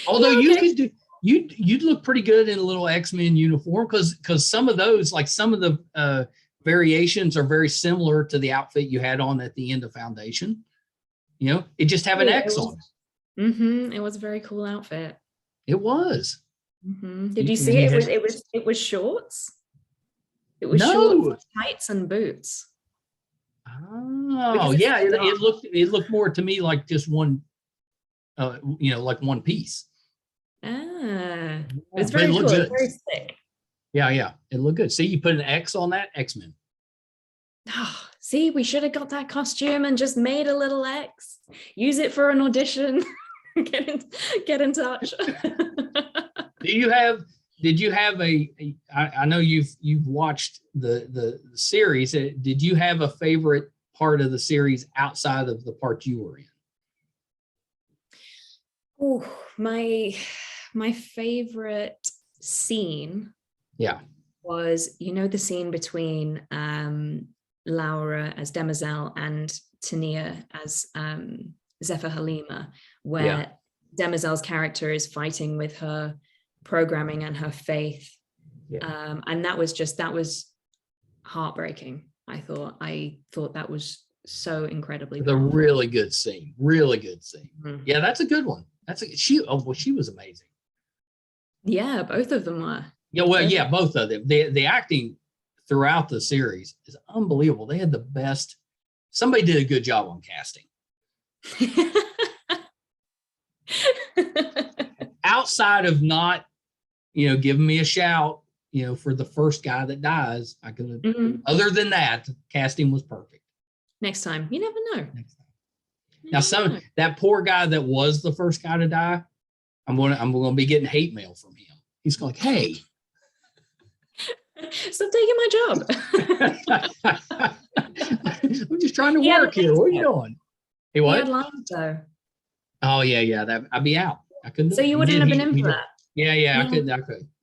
Although you could do, you'd look pretty good in a little XMen uniform, because some of those, like some of the variations, are very similar to the outfit you had on at the end of Foundation. It just have an X on it. It was a very cool outfit. It was. Did you see it? It was shorts. It was shorts, tights, and boots. Oh, yeah. It looked more to me like just one, like one piece. It was very cool. Good. Very sick. Yeah. It looked good. See, you put an X on that, X-Men. Oh, see, we should have got that costume and just made a little X. Use it for an audition. Get in touch. Did you have I know you've watched the series. Did you have a favorite part of the series outside of the part you were in? Oh, my favorite scene was, the scene between Laura as Demoiselle and Tania as Zephyr Halima, where Demoiselle's character is fighting with her programming and her faith. And that was heartbreaking. I thought that was so incredibly powerful. A really good scene. Yeah, that's a good one. She was amazing. Yeah, both of them were. Both of them. The acting throughout the series is unbelievable. They had the best. Somebody did a good job on casting. Outside of not, giving me a shout, for the first guy that dies, I could. Other than that, casting was perfect. Next time, you never know. Now, that poor guy that was the first guy to die, I'm gonna be getting hate mail from him. He's like, "Hey, stop taking my job." I'm just trying to work here. What are you doing? Hey, what? He had lines though. Oh yeah. I'd be out. I couldn't. So you wouldn't have been in for that. Yeah. I could.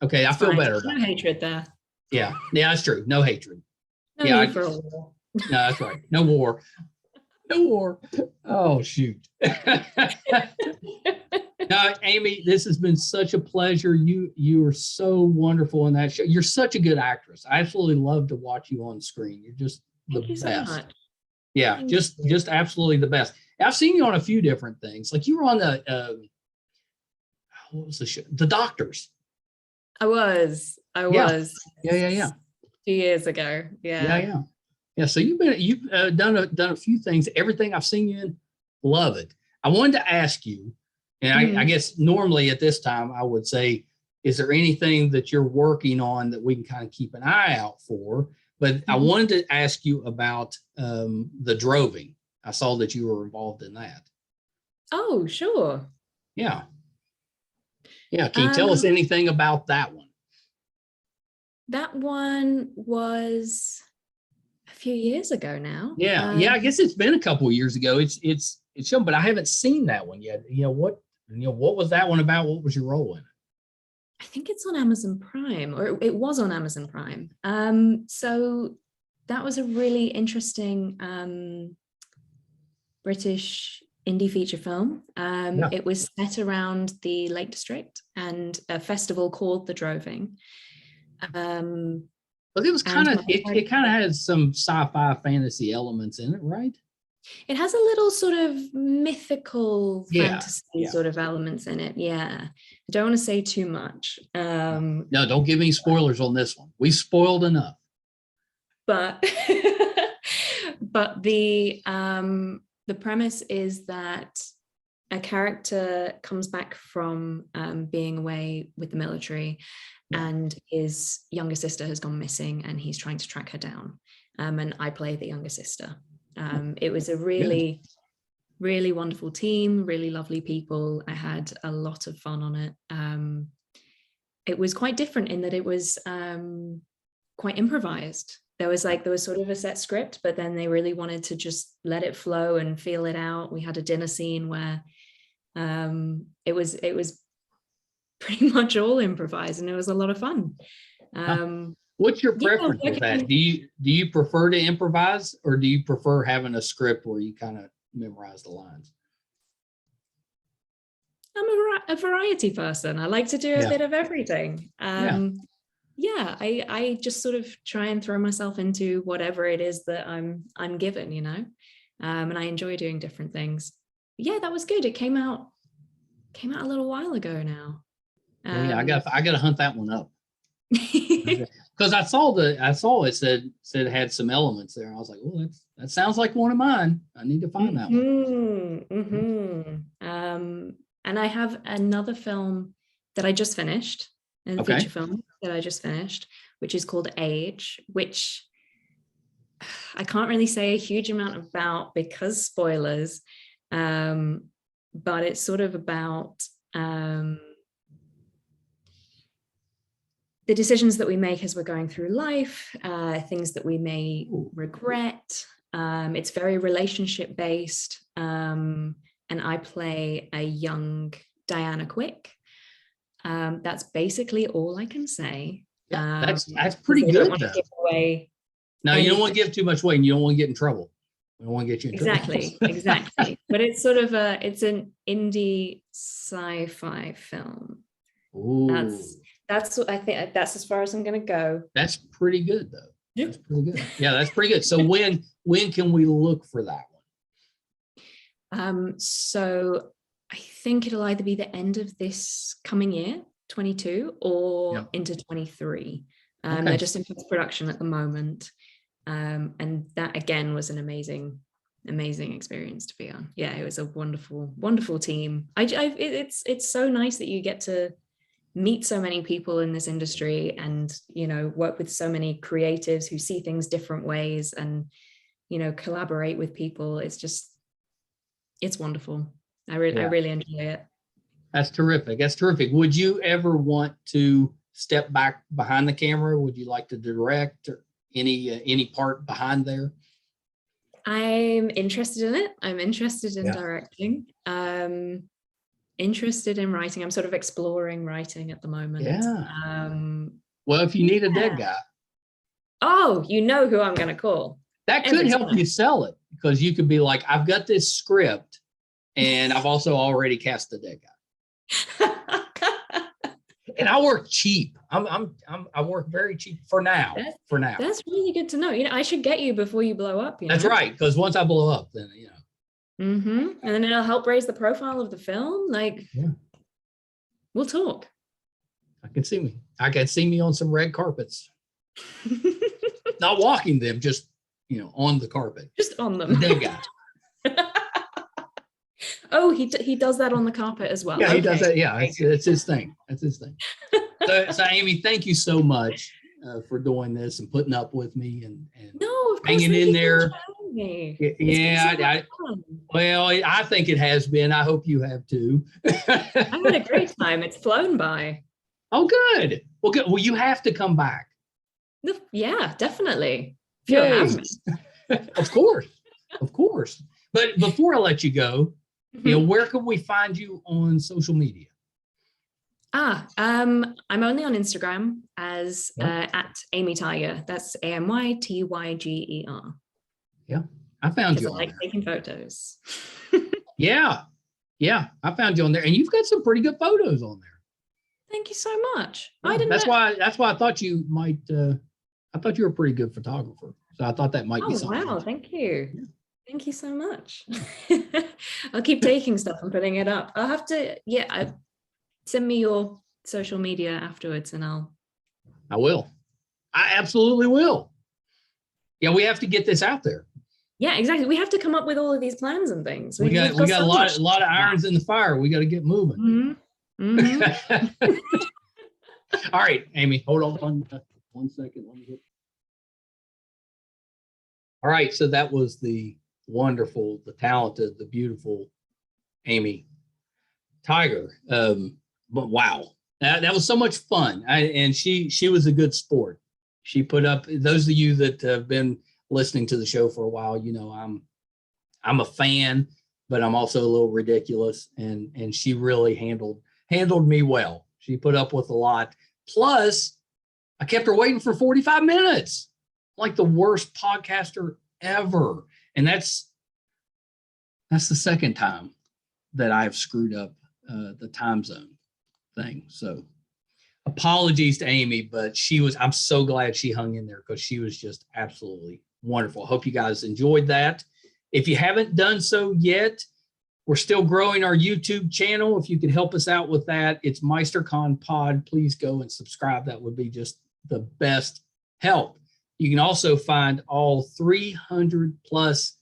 Okay, I feel better. No hatred there. Yeah, that's true. No hatred. No need for a war. No, that's right. No war. Oh shoot. No, Amy, this has been such a pleasure. You are so wonderful in that show. You're such a good actress. I absolutely love to watch you on screen. You're just the Thank you so best. much. Yeah, Thank just you. just absolutely the best. I've seen you on a few different things. Like you were on the what was the show? The Doctors. I was Yeah, yeah. 2 years ago. Yeah, Yeah. yeah. Yeah, so you've done a few things. Everything I've seen you in, love it. I wanted to ask you, and I guess normally at this time I would say, is there anything that you're working on that we can kind of keep an eye out for? But I wanted to ask you about the droving. I saw that you were involved in that. Oh, sure. Yeah, yeah. Can you tell us anything about that one? That one was a few years ago now. Yeah, yeah. I guess it's been a couple of years ago. It's shown, but I haven't seen that one yet. What was that one about? What was your role in it? I think it's on Amazon Prime, or it was on Amazon Prime. So that was a really interesting British indie feature film. It was set around the Lake District and a festival called the Droving. But it was kind of it kind of has some sci-fi fantasy elements in it, right? It has a little sort of mythical fantasy sort of elements in it. Yeah. I don't want to say too much. No, don't give any spoilers on this one. We spoiled enough. But but the premise is that a character comes back from being away with the military, and his younger sister has gone missing, and he's trying to track her down. And I play the younger sister. It was a really, really wonderful team, really lovely people. I had a lot of fun on it. It was quite different in that it was quite improvised. There was sort of a set script, but then they really wanted to just let it flow and feel it out. We had a dinner scene where it was pretty much all improvised, and it was a lot of fun. What's your preference with that? Do you prefer to improvise, or do you prefer having a script where you kind of memorize the lines? I'm a variety person. I like to do a bit of everything. I just sort of try and throw myself into whatever it is that I'm given, and I enjoy doing different things. Yeah, that was good. It came out a little while ago now. I got to hunt that one up. Because I saw it said it had some elements there. I was like, well, that sounds like one of mine. I need to find that one. And I have another film that I just finished, a feature film that I just finished, which is called Age, which I can't really say a huge amount about because spoilers, but it's sort of about the decisions that we make as we're going through life, things that we may regret. It's very relationship based. And I play a young Diana Quick. That's basically all I can say. That's pretty good. Don't give away no, you don't want to give too much away, and you don't want to get in trouble. We don't want to get you in trouble. Exactly. But it's sort of it's an indie sci-fi film. Ooh. That's what I think. That's as far as I'm going to go. That's pretty good, though. That's pretty good. Yeah, that's pretty good. So when can we look for that one? So I think it'll either be the end of this coming year, 22, or into 23. They're just in post-production at the moment. And that again was an amazing experience to be on. Yeah, it was a wonderful, wonderful team. It's so nice that you get to meet so many people in this industry and, work with so many creatives who see things different ways and, collaborate with people. It's wonderful. I really enjoy it. That's terrific. Would you ever want to step back behind the camera? Would you like to direct or any part behind there? I'm interested in it. I'm interested in directing. Interested in writing. I'm sort of exploring writing at the moment. Well, if you need a dead guy. Oh, you know who I'm going to call. That could help you sell it, because you could be like, I've got this script and I've also already cast the dead guy. And I work cheap. I work very cheap for now. That's really good to know. You know, I should get you before you blow up. That's right. Because once I blow up, then and then it'll help raise the profile of the film. Like, we'll talk. I can see me on some red carpets. Not walking them, just on the carpet. Just on them. The dead guy. Oh, he does that on the carpet as well. Yeah, he does that. Yeah, it's his thing. That's his thing. So Amy, thank you so much for doing this and putting up with me and no, of course, hanging in there. Yeah, well, I think it has been. I hope you have too. I had a great time. It's flown by. Oh, good. Well, good. Well, you have to come back. Yeah, definitely. Of course. But before I let you go, where can we find you on social media? I'm only on Instagram as at Amy Tyger. That's AMYTYGER. Yeah, I found you. I like taking photos. Yeah, I found you on there, and you've got some pretty good photos on there. Thank you so much. Yeah, that's why I thought you might. I thought you were a pretty good photographer, so I thought that might be something. Wow, thank you. Yeah. Thank you so much. I'll keep taking stuff and putting it up. I'll have to, send me your social media afterwards and I will. I absolutely will. Yeah, we have to get this out there. Yeah, exactly. We have to come up with all of these plans and things. We got a lot of irons in the fire. We got to get moving. All right, Amy, hold on 1 second. Let me get. All right, so that was the wonderful, the talented, the beautiful Amy Tyger. But wow, that was so much fun. And she was a good sport. She put up, those of you that have been listening to the show for a while, I'm a fan, but I'm also a little ridiculous. And she really handled me well. She put up with a lot. Plus, I kept her waiting for 45 minutes, like the worst podcaster ever. And that's the second time that I've screwed up the time zone thing. So apologies to Amy, but I'm so glad she hung in there because she was just absolutely wonderful. I hope you guys enjoyed that. If you haven't done so yet, we're still growing our YouTube channel. If you could help us out with that, it's MeisterCon Pod. Please go and subscribe. That would be just the best help. You can also find all 300 plus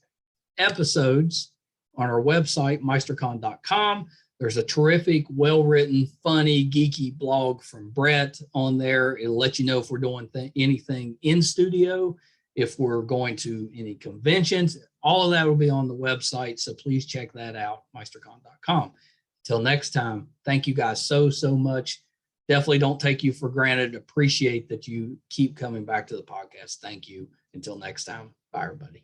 episodes on our website, meistercon.com. There's a terrific, well-written, funny, geeky blog from Brett on there. It'll let you know if we're doing anything in studio, if we're going to any conventions. All of that will be on the website, so please check that out, meistercon.com. Till next time, thank you guys so much. Definitely don't take you for granted. Appreciate that you keep coming back to the podcast. Thank you. Until next time, bye, everybody.